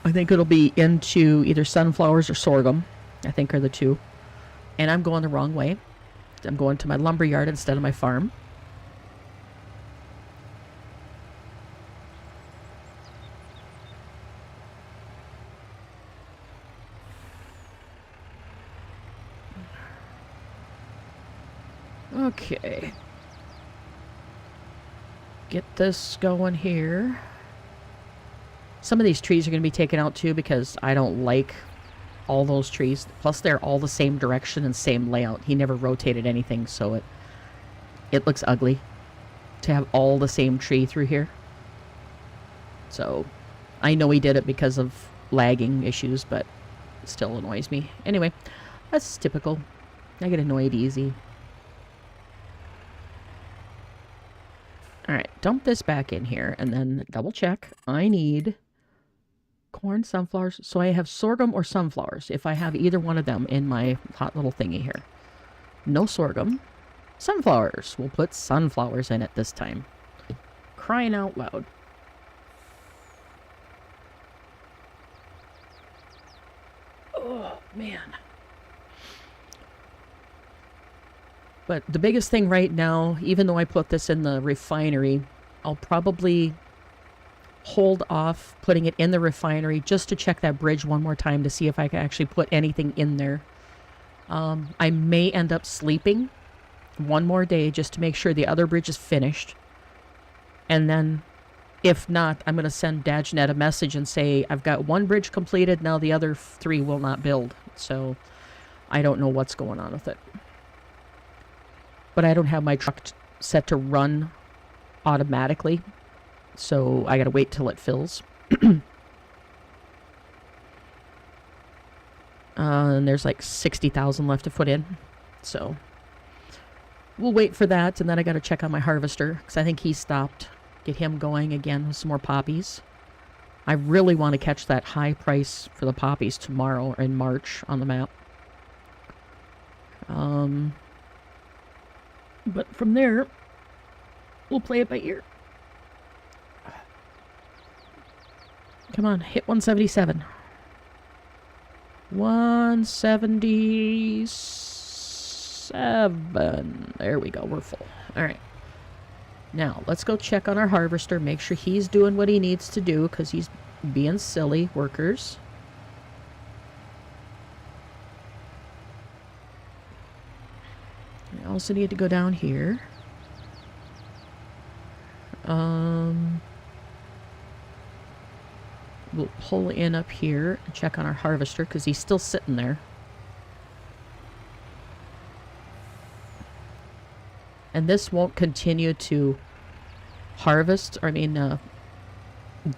I think it'll be into either sunflowers or sorghum, I think are the two. And I'm going the wrong way. I'm going to my lumber yard instead of my farm. Okay. Get this going here. Some of these trees are going to be taken out too because I don't like all those trees. Plus they're all the same direction and same layout. He never rotated anything, so it looks ugly to have all the same tree through here. So I know he did it because of lagging issues, but it still annoys me. Anyway, that's typical. I get annoyed easy. Alright, dump this back in here and then double check. I need corn, sunflowers. So I have sorghum or sunflowers if I have either one of them in my hot little thingy here. No sorghum. Sunflowers. We'll put sunflowers in it this time. Crying out loud. Oh, man. But the biggest thing right now, even though I put this in the refinery, I'll probably hold off putting it in the refinery just to check that bridge one more time to see if I can actually put anything in there. I may end up sleeping one more day just to make sure the other bridge is finished. And then, if not, I'm going to send DadgeNet a message and say, I've got one bridge completed, now the other 3 will not build. So, I don't know what's going on with it. But I don't have my truck set to run automatically, so I gotta wait till it fills. And there's like 60,000 left to put in, so we'll wait for that, and then I gotta check on my harvester, because I think he stopped. Get him going again with some more poppies. I really want to catch that high price for the poppies tomorrow or in March on the map. But from there, we'll play it by ear. Come on, hit 177. 177. There we go, we're full. Alright. Now, let's go check on our harvester, make sure he's doing what he needs to do, because he's being silly, workers. I also need to go down here. We'll pull in up here and check on our harvester because he's still sitting there. And this won't continue to harvest, or I mean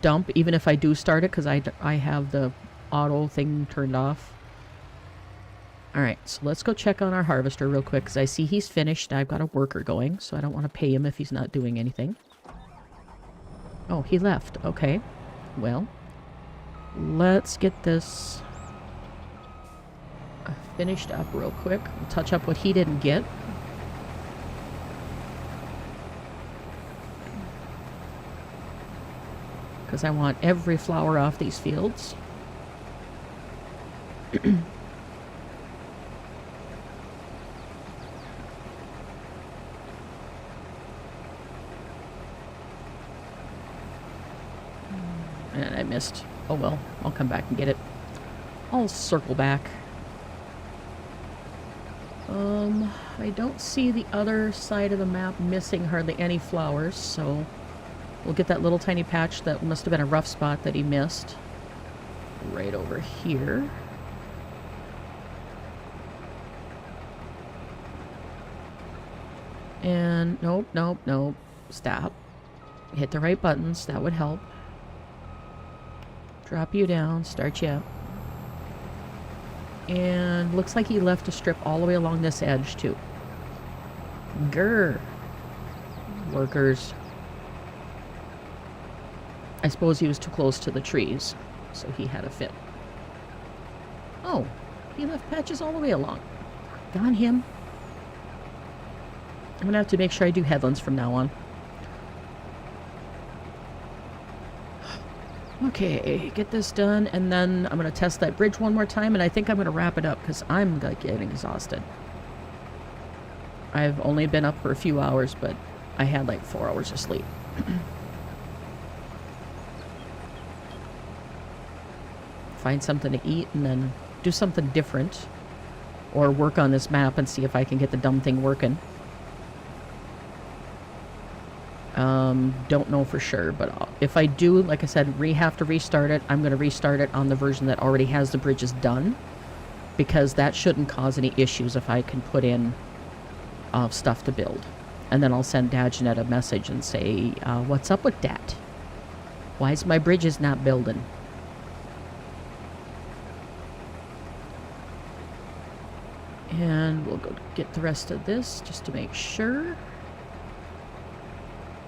dump, even if I do start it, because I have the auto thing turned off. Alright, so let's go check on our harvester real quick, because I see he's finished. I've got a worker going, so I don't want to pay him if he's not doing anything. Oh, he left. Okay. Well, let's get this finished up real quick. We'll touch up what he didn't get. Because I want every flower off these fields. And I missed. Oh well, I'll come back and get it. I'll circle back. I don't see the other side of the map missing hardly any flowers, so we'll get that little tiny patch that must have been a rough spot that he missed. Right over here. And nope, nope, nope. Stop. Hit the right buttons, that would help. Drop you down, start you up. And looks like he left a strip all the way along this edge too. Grr. Workers. I suppose he was too close to the trees, so he had a fit. Oh, he left patches all the way along. Gone him. I'm gonna have to make sure I do headlands from now on. Okay, get this done, and then I'm going to test that bridge one more time, and I think I'm going to wrap it up, because I'm getting exhausted. I've only been up for a few hours, but I had like 4 hours of sleep. Find something to eat, and then do something different. Or work on this map and see if I can get the dumb thing working. Don't know for sure, but if I do, like I said, have to restart it, I'm going to restart it on the version that already has the bridges done, because that shouldn't cause any issues if I can put in stuff to build. And then I'll send Dagenet a message and say, what's up with that? Why is my bridges not building? And we'll go get the rest of this just to make sure.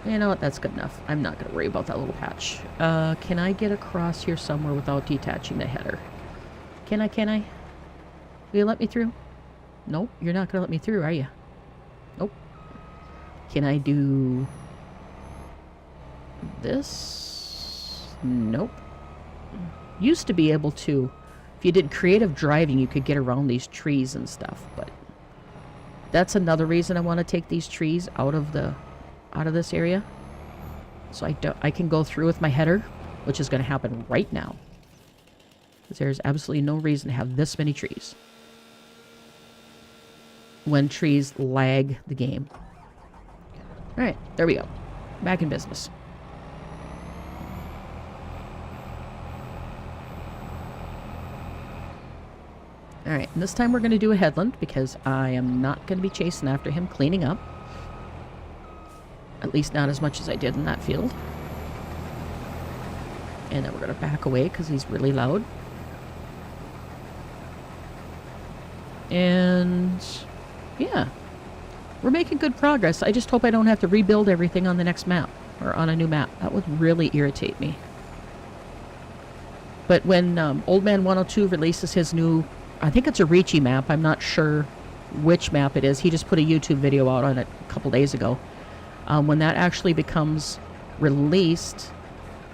You know what, that's good enough. I'm not going to worry about that little patch. Can I get across here somewhere without detaching the header? Can I? Will you let me through? Nope, you're not going to let me through, are you? Nope. Can I do this? Nope. Used to be able to, if you did creative driving, you could get around these trees and stuff, but that's another reason I want to take these trees out of this area, so I can go through with my header, which is going to happen right now, because there's absolutely no reason to have this many trees when trees lag the game. All right, there we go, back in business. All right, and this time we're going to do a headland, because I am not going to be chasing after him cleaning up. At least not as much as I did in that field. And then we're going to back away because he's really loud. And yeah, we're making good progress. I just hope I don't have to rebuild everything on the next map, or on a new map. That would really irritate me. But when Old Man 102 releases his new, I think it's a Ricci map, I'm not sure which map it is. He just put a YouTube video out on it a couple days ago. When that actually becomes released,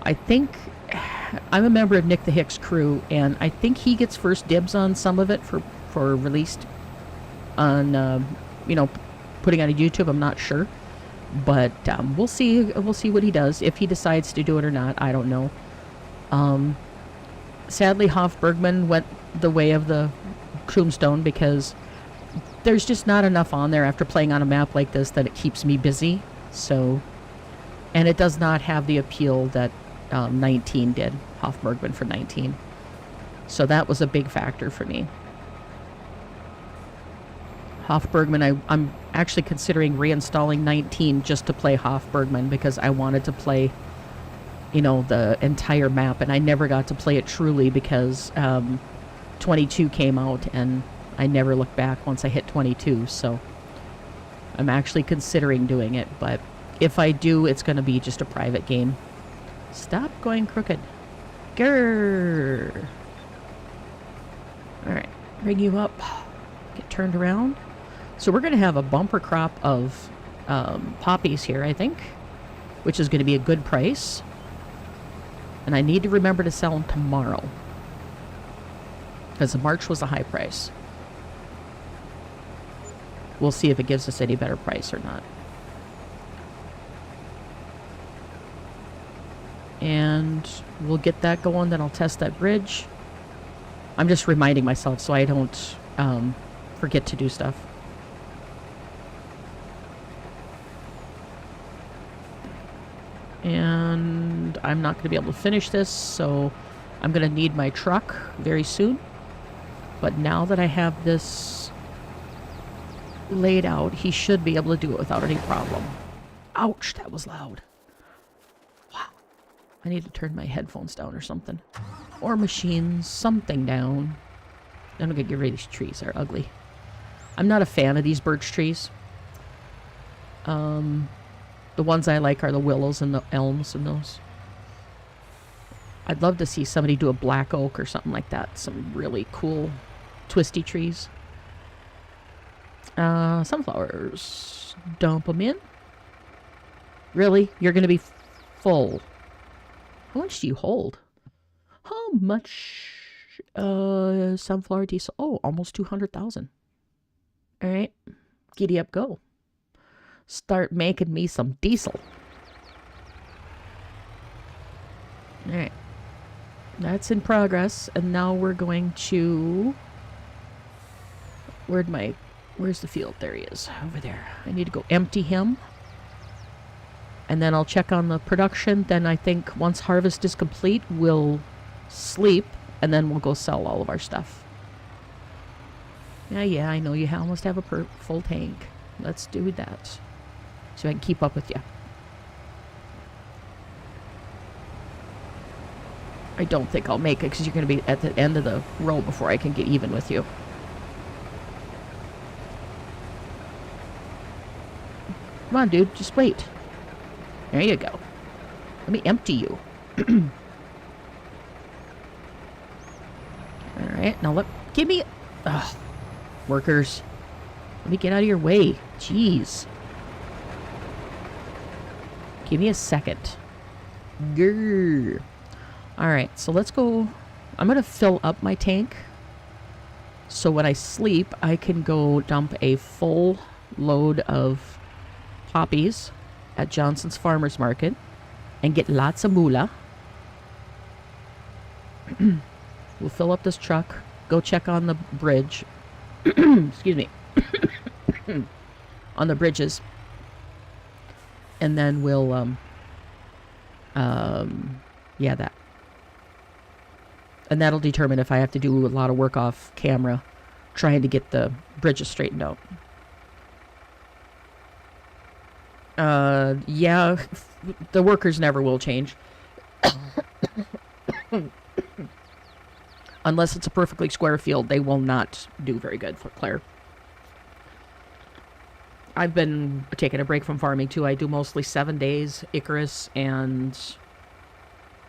I think I'm a member of Nick the Hick's crew, and I think he gets first dibs on some of it for released on, you know, putting on a YouTube. I'm not sure, but we'll see. We'll see what he does, if he decides to do it or not. I don't know. Sadly, Hofbergman went the way of the Tombstone, because there's just not enough on there after playing on a map like this that it keeps me busy. So, and it does not have the appeal that 19 did, Hofbergman for 19. So that was a big factor for me. Hofbergman, I'm actually considering reinstalling 19 just to play Hofbergman, because I wanted to play, you know, the entire map, and I never got to play it truly because 22 came out, and I never looked back once I hit 22, so I'm actually considering doing it, but if I do, it's going to be just a private game. Stop going crooked. Grrr. Alright, Bring you up. Get turned around. So we're going to have a bumper crop of poppies here, I think, which is going to be a good price. And I need to remember to sell them tomorrow, because March was a high price. We'll see if it gives us any better price or not. And we'll get that going, then I'll test that bridge. I'm just reminding myself so I don't forget to do stuff. And I'm not going to be able to finish this, so I'm going to need my truck very soon. But now that I have this laid out, he should be able to do it without any problem. Ouch, that was loud. Wow. I need to turn my headphones down or something. Or machines, something down. I'm going to get rid of these trees. They're ugly. I'm not a fan of these birch trees. The ones I like are the willows and the elms and those. I'd love to see somebody do a black oak or something like that. Some really cool twisty trees. Sunflowers. Dump them in. Really? You're going to be full. How much do you hold? How much? Sunflower diesel. Oh, almost 200,000. All right. Giddy up, go. Start making me some diesel. All right. That's in progress. And now we're going to... Where's the field? There he is. Over there. I need to go empty him. And then I'll check on the production. Then I think once harvest is complete, we'll sleep. And then we'll go sell all of our stuff. Yeah, I know you almost have a full tank. Let's do that. So I can keep up with you. I don't think I'll make it because you're going to be at the end of the row before I can get even with you. Come on, dude. Just wait. There you go. Let me empty you. Alright, now give me... Ugh. Workers. Let me get out of your way. Jeez. Give me a second. Grrr. Alright, so let's go... I'm going to fill up my tank. So when I sleep, I can go dump a full load of poppies at Johnson's Farmers Market and get lots of moolah. We'll fill up this truck, go check on the bridge. Excuse me. On the bridges. And then we'll, yeah, that. And that'll determine if I have to do a lot of work off camera trying to get the bridges straightened out. Yeah, the workers never will change. Unless it's a perfectly square field, they will not do very good for Claire. I've been taking a break from farming too. I do mostly 7 days, Icarus, and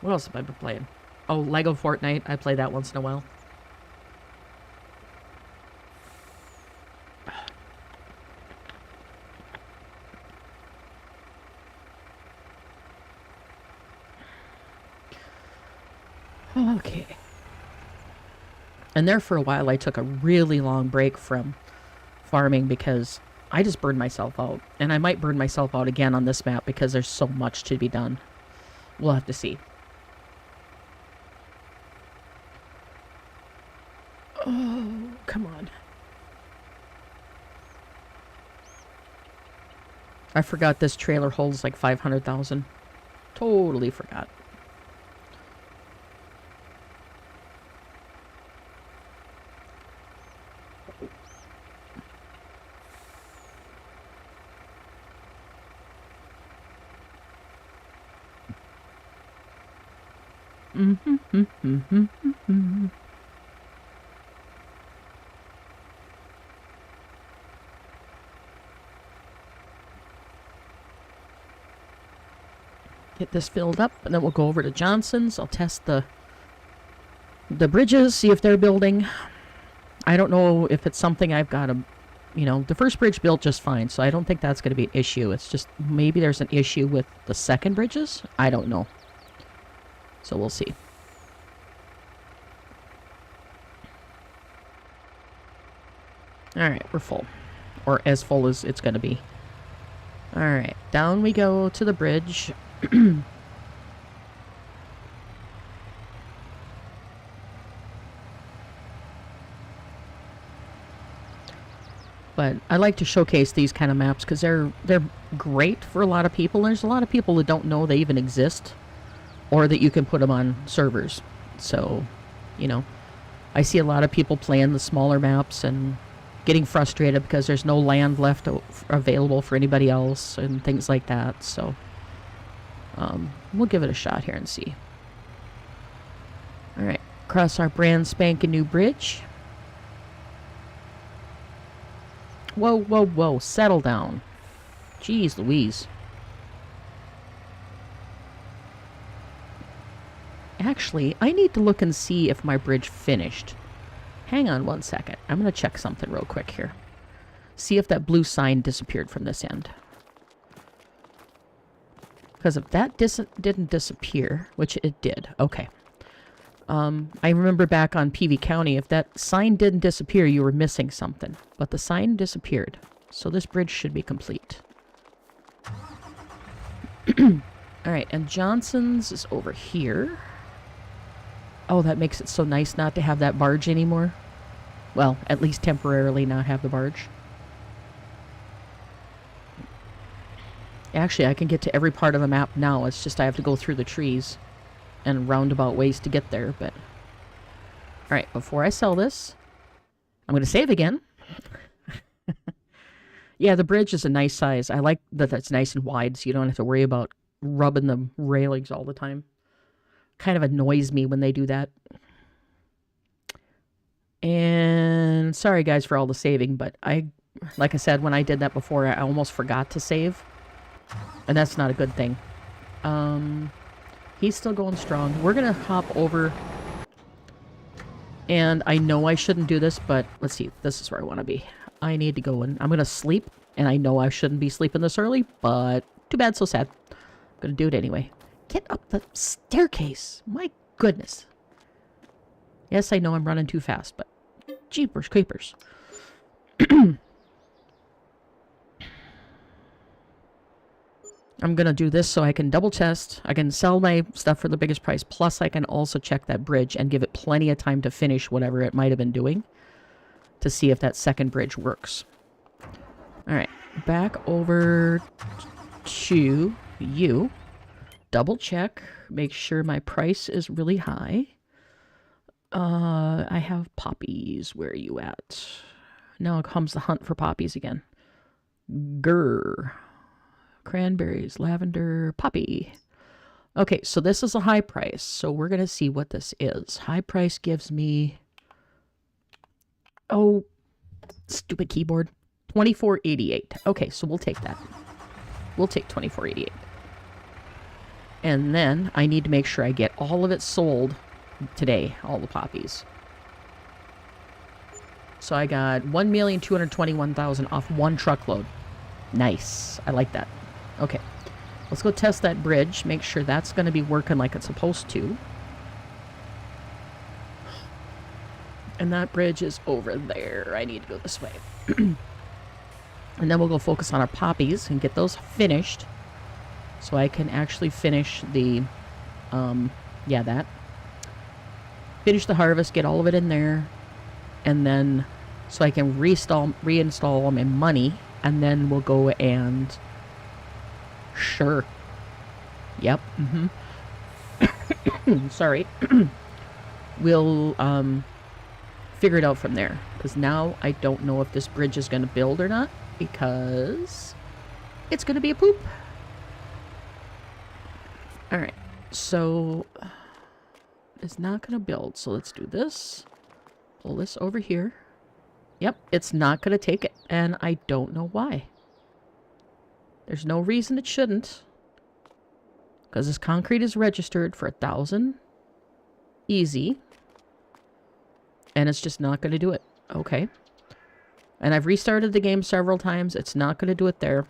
what else have I been playing? Oh, Lego Fortnite. I play that once in a while. Okay. And there for a while I took a really long break from farming because I just burned myself out. And I might burn myself out again on this map because there's so much to be done. We'll have to see. Oh, come on. I forgot this trailer holds like 500,000. Totally forgot. Get this filled up, and then we'll go over to Johnson's. I'll test the bridges, see if they're building. I don't know if it's something I've got to, you know, the first bridge built just fine, so I don't think that's going to be an issue. It's just maybe there's an issue with the second bridges. I don't know. So we'll see. Alright, we're full. Or as full as it's going to be. Alright, down we go to the bridge. But I like to showcase these kind of maps because they're great for a lot of people. There's a lot of people that don't know they even exist or that you can put them on servers. So, you know, I see a lot of people playing the smaller maps and getting frustrated because there's no land left available for anybody else and things like that. So we'll give it a shot here and see. All right, cross our brand spanking new bridge. Whoa, whoa, whoa, settle down. Jeez Louise. Actually, I need to look and see if my bridge finished. Hang on one second. I'm going to check something real quick here. See if that blue sign disappeared from this end. Because if that didn't disappear, which it did, okay. I remember back on PV County, if that sign didn't disappear, you were missing something. But the sign disappeared. So this bridge should be complete. Alright, and Johnson's is over here. Oh, that makes it so nice not to have that barge anymore. Well, at least temporarily not have the barge. Actually, I can get to every part of the map now. It's just I have to go through the trees and roundabout ways to get there, but... Alright, before I sell this, I'm going to save again. Yeah, the bridge is a nice size. I like that that's nice and wide, so you don't have to worry about rubbing the railings all the time. Kind of annoys me when they do that. And sorry guys for all the saving, but like I said, when I did that before, I almost forgot to save. And that's not a good thing. He's still going strong. We're going to hop over. And I know I shouldn't do this, but let's see. This is where I want to be. I need to go in. I'm going to sleep. And I know I shouldn't be sleeping this early, but too bad, so sad. I'm going to do it anyway. Get up the staircase. My goodness. Yes, I know I'm running too fast, but jeepers creepers. I'm going to do this so I can double test. I can sell my stuff for the biggest price. Plus, I can also check that bridge and give it plenty of time to finish whatever it might have been doing to see if that second bridge works. All right. Back over to you. Double check. Make sure my price is really high. I have poppies. Where are you at? Now comes the hunt for poppies again. Grr. Cranberries, lavender, poppy. Okay, so this is a high price. So we're going to see what this is. High price gives me... Oh, stupid keyboard. $24.88. Okay, so we'll take that. We'll take $24.88. And then I need to make sure I get all of it sold today, all the poppies. So I got 1,221,000 off one truckload. Nice. I like that. Okay, let's go test that bridge, make sure that's going to be working like it's supposed to. And that bridge is over there. I need to go this way. And then we'll go focus on our poppies and get those finished. So I can actually finish the, that. Finish the harvest, get all of it in there. And then, so I can reinstall all my money. And then we'll go and... Sure. Yep. Sorry. We'll figure it out from there. Because now I don't know if this bridge is going to build or not. Because it's going to be a poop. Alright. So it's not going to build. So let's do this. Pull this over here. Yep. It's not going to take it. And I don't know why. There's no reason it shouldn't. Because this concrete is registered for 1,000. Easy. And it's just not going to do it. Okay. And I've restarted the game several times. It's not going to do it there.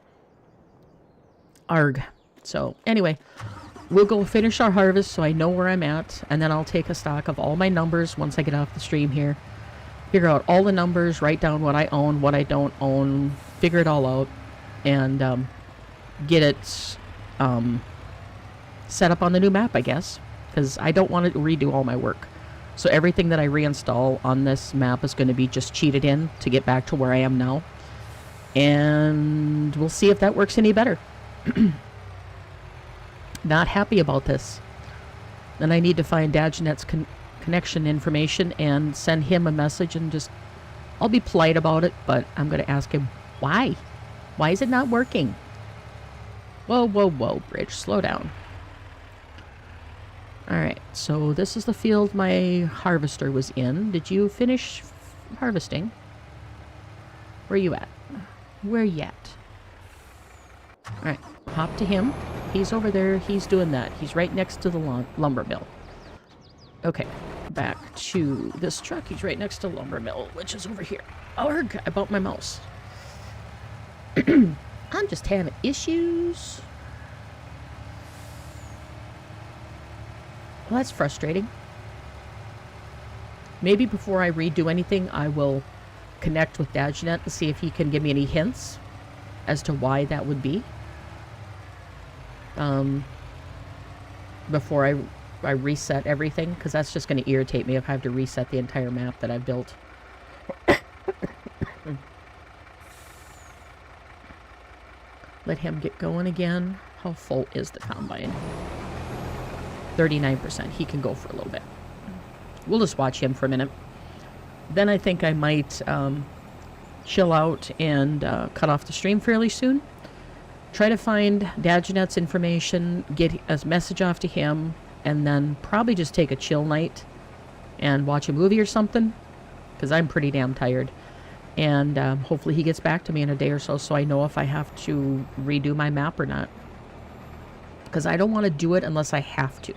Arg. So, anyway, we'll go finish our harvest so I know where I'm at. And then I'll take a stock of all my numbers once I get off the stream here. Figure out all the numbers, write down what I own, what I don't own, figure it all out. And get it set up on the new map, I guess. Because I don't want to redo all my work. So everything that I reinstall on this map is going to be just cheated in to get back to where I am now. And we'll see if that works any better. Not happy about this. Then I need to find Dagenet's connection information and send him a message and just... I'll be polite about it, but I'm going to ask him, why? Why is it not working? Whoa, whoa, whoa, Bridge, slow down. Alright, so this is the field my harvester was in. Did you finish harvesting? Where you at? Where you at? Alright, hop to him. He's over there. He's doing that. He's right next to the lumber mill. Okay, back to this truck. He's right next to the lumber mill, which is over here. Arg! I bumped my mouse. I'm just having issues. Well, that's frustrating. Maybe before I redo anything, I will connect with Dagenet and see if he can give me any hints as to why that would be. Before I reset everything, because that's just going to irritate me if I have to reset the entire map that I've built. Let him get going again. How full is the combine? 39%. He can go for a little bit. We'll just watch him for a minute. Then I think I might chill out and cut off the stream fairly soon. Try to find Dagenet's information, get a message off to him, and then probably just take a chill night and watch a movie or something, because I'm pretty damn tired. And hopefully he gets back to me in a day or so, so I know if I have to redo my map or not. Because I don't want to do it unless I have to.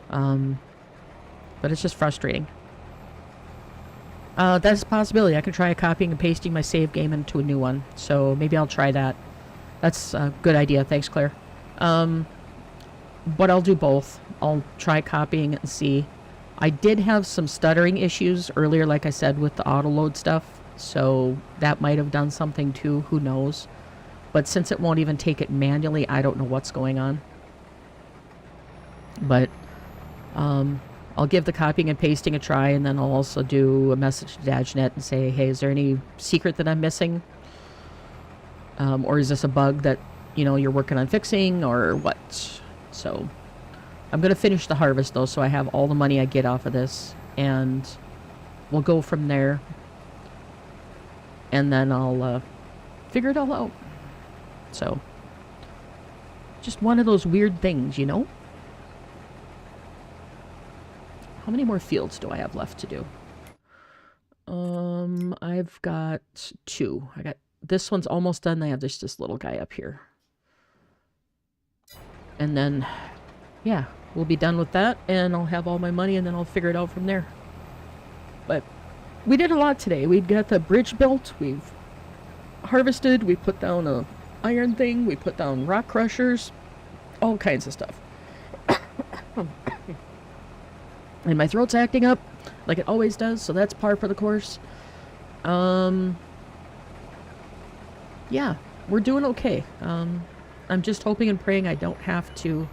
But it's just frustrating. That's a possibility. I can try copying and pasting my save game into a new one. So maybe I'll try that. That's a good idea. Thanks, Claire. But I'll do both. I'll try copying it and see. I did have some stuttering issues earlier, like I said, with the auto-load stuff. So that might have done something too. Who knows? But since it won't even take it manually, I don't know what's going on. But I'll give the copying and pasting a try, and then I'll also do a message to Dagenet and say, hey, is there any secret that I'm missing? Or is this a bug that, you know, you're working on fixing, or what? So I'm going to finish the harvest, though, so I have all the money I get off of this, and we'll go from there. And then I'll figure it all out. So, just one of those weird things, you know? How many more fields do I have left to do? I've got 2. This one's almost done. I have this little guy up here. And then, yeah, we'll be done with that, and I'll have all my money, and then I'll figure it out from there. But we did a lot today. We got the bridge built, we've harvested, we put down a iron thing, we put down rock crushers, all kinds of stuff. And my throat's acting up like it always does, so that's par for the course. Yeah, we're doing okay. I'm just hoping and praying I don't have to,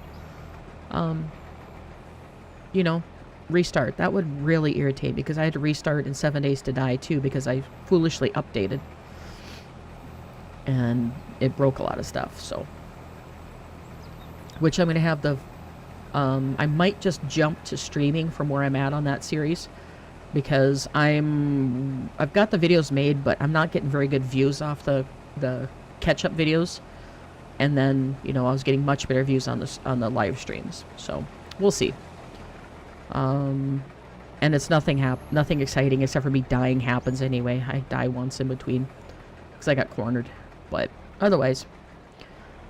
you know, restart. That would really irritate me, because I had to restart in 7 Days to Die too, because I foolishly updated. And it broke a lot of stuff, so. Which I'm going to have the... I might just jump to streaming from where I'm at on that series, because I've got the videos made, but I'm not getting very good views off the catch-up videos. And then, you know, I was getting much better views on the live streams. So, we'll see. And it's nothing exciting except for me dying happens anyway. I die once in between, because I got cornered. But otherwise,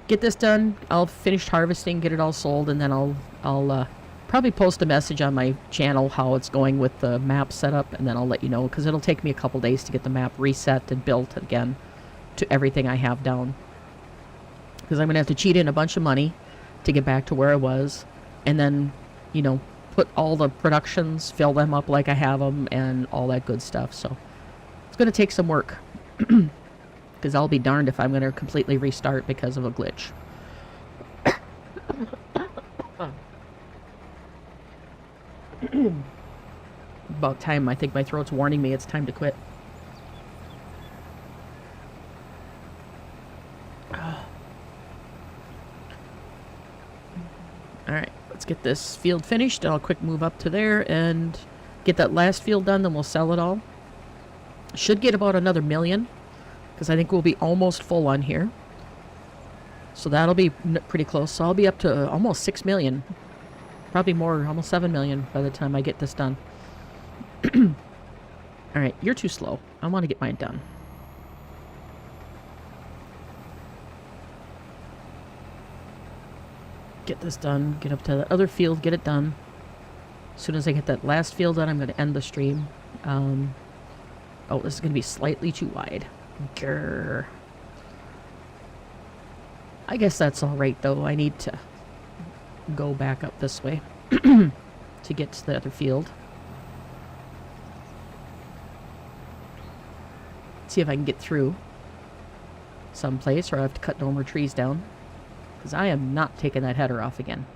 get this done. I'll finish harvesting, get it all sold, and then I'll probably post a message on my channel how it's going with the map setup, and then I'll let you know, because it'll take me a couple days to get the map reset and built again to everything I have down. Because I'm going to have to cheat in a bunch of money to get back to where I was, and then, you know, put all the productions, fill them up like I have them, and all that good stuff. So it's going to take some work, because I'll be darned if I'm going to completely restart because of a glitch. About time. I think my throat's warning me it's time to quit. Alright, let's get this field finished. I'll quick move up to there and get that last field done, then we'll sell it all. Should get about another 1 million, because I think we'll be almost full on here. So that'll be pretty close. So I'll be up to almost 6 million. Probably more, almost 7 million by the time I get this done. Alright, you're too slow. I want to get mine done. Get this done, get up to the other field, get it done. As soon as I get that last field done, I'm going to end the stream. Oh, this is going to be slightly too wide. Grr. I guess that's alright, though. I need to go back up this way to get to the other field. See if I can get through someplace, or I have to cut no more trees down, because I am not taking that header off again.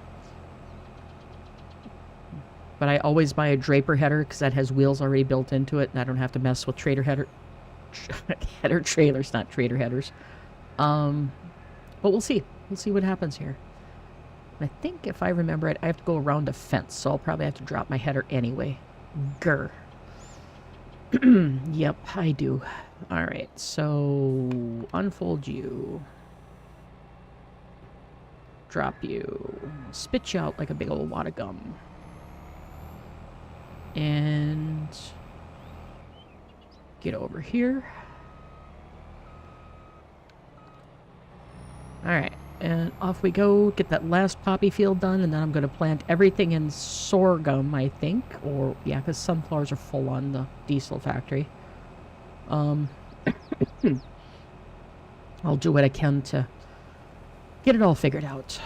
But I always buy a Draper header, because that has wheels already built into it, and I don't have to mess with trader header header trailers, not trader headers. But we'll see. We'll see what happens here. I think if I remember it, I have to go around a fence, so I'll probably have to drop my header anyway. Grr. Yep, I do. Alright, so unfold you. Drop you. Spit you out like a big old wad of gum. And get over here. Alright, and off we go. Get that last poppy field done, and then I'm going to plant everything in sorghum, I think. Or, yeah, because sunflowers are full on the diesel factory. I'll do what I can to get it all figured out.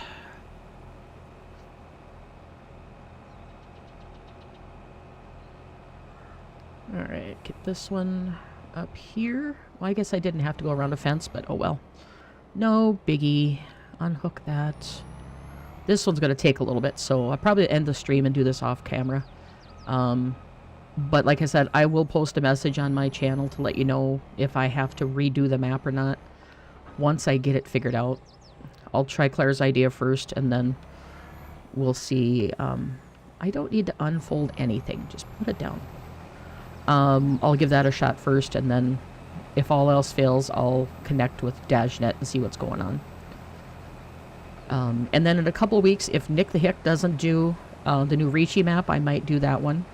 Alright, get this one up here. Well, I guess I didn't have to go around a fence, but oh well. No biggie. Unhook that. This one's going to take a little bit, so I'll probably end the stream and do this off camera. But like I said, I will post a message on my channel to let you know if I have to redo the map or not. Once I get it figured out, I'll try Claire's idea first, and then we'll see. I don't need to unfold anything. Just put it down. I'll give that a shot first, and then if all else fails, I'll connect with DashNet and see what's going on. And then in a couple of weeks, if Nick the Hick doesn't do the new Ricci map, I might do that one.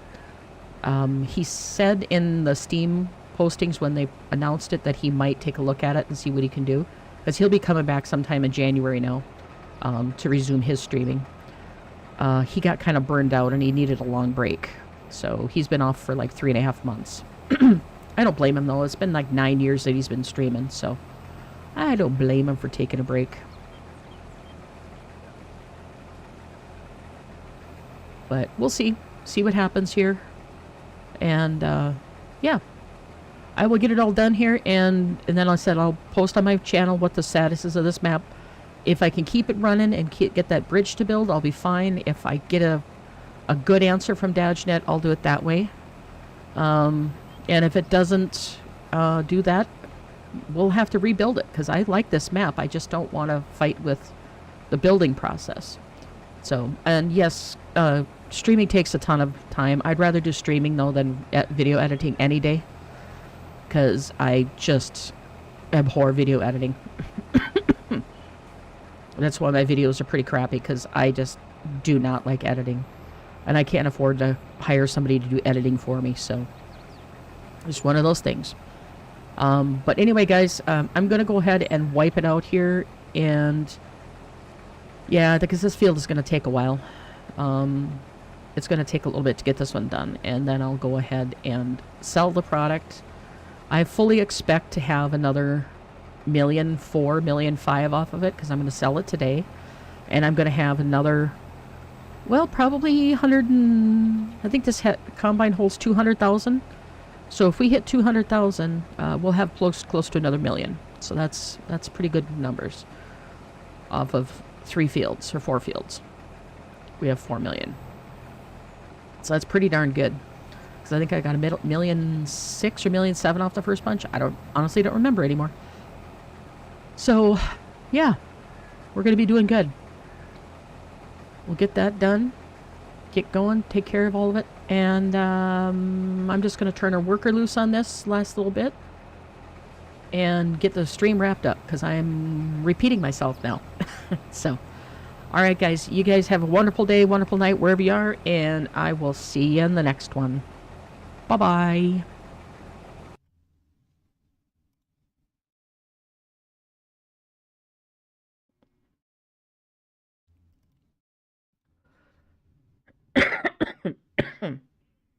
He said in the Steam postings when they announced it that he might take a look at it and see what he can do. Because he'll be coming back sometime in January now to resume his streaming. He got kind of burned out and he needed a long break. So he's been off for like 3.5 months. I don't blame him though. It's been like 9 years that he's been streaming, so I don't blame him for taking a break. But we'll see. See what happens here. And yeah. I will get it all done here, and then I said I'll post on my channel what the status is of this map. If I can keep it running and get that bridge to build, I'll be fine. If I get a good answer from DashNet, I'll do it that way. And if it doesn't do that, we'll have to rebuild it, because I like this map. I just don't want to fight with the building process. So, and yes, streaming takes a ton of time. I'd rather do streaming, though, than video editing any day, because I just abhor video editing. That's why my videos are pretty crappy, because I just do not like editing. And I can't afford to hire somebody to do editing for me, so it's one of those things. But anyway, guys, I'm going to go ahead and wipe it out here, and yeah, because this field is going to take a while. It's going to take a little bit to get this one done, and then I'll go ahead and sell the product. I fully expect to have another $1.4 million, $1.5 million off of it, because I'm going to sell it today. And I'm going to have another, well, probably 100 and, I think this combine holds 200,000. So if we hit 200,000, we'll have close to another $1 million. So that's pretty good numbers off of 3 fields or 4 fields. We have 4 million. So that's pretty darn good. Because I think I got a $1.6 million or $1.7 million off the first bunch. I honestly don't remember anymore. So, yeah, we're going to be doing good. We'll get that done, get going, take care of all of it, and I'm just going to turn our worker loose on this last little bit and get the stream wrapped up, because I'm repeating myself now. So, all right, guys, you guys have a wonderful day, wonderful night, wherever you are, and I will see you in the next one. Bye-bye.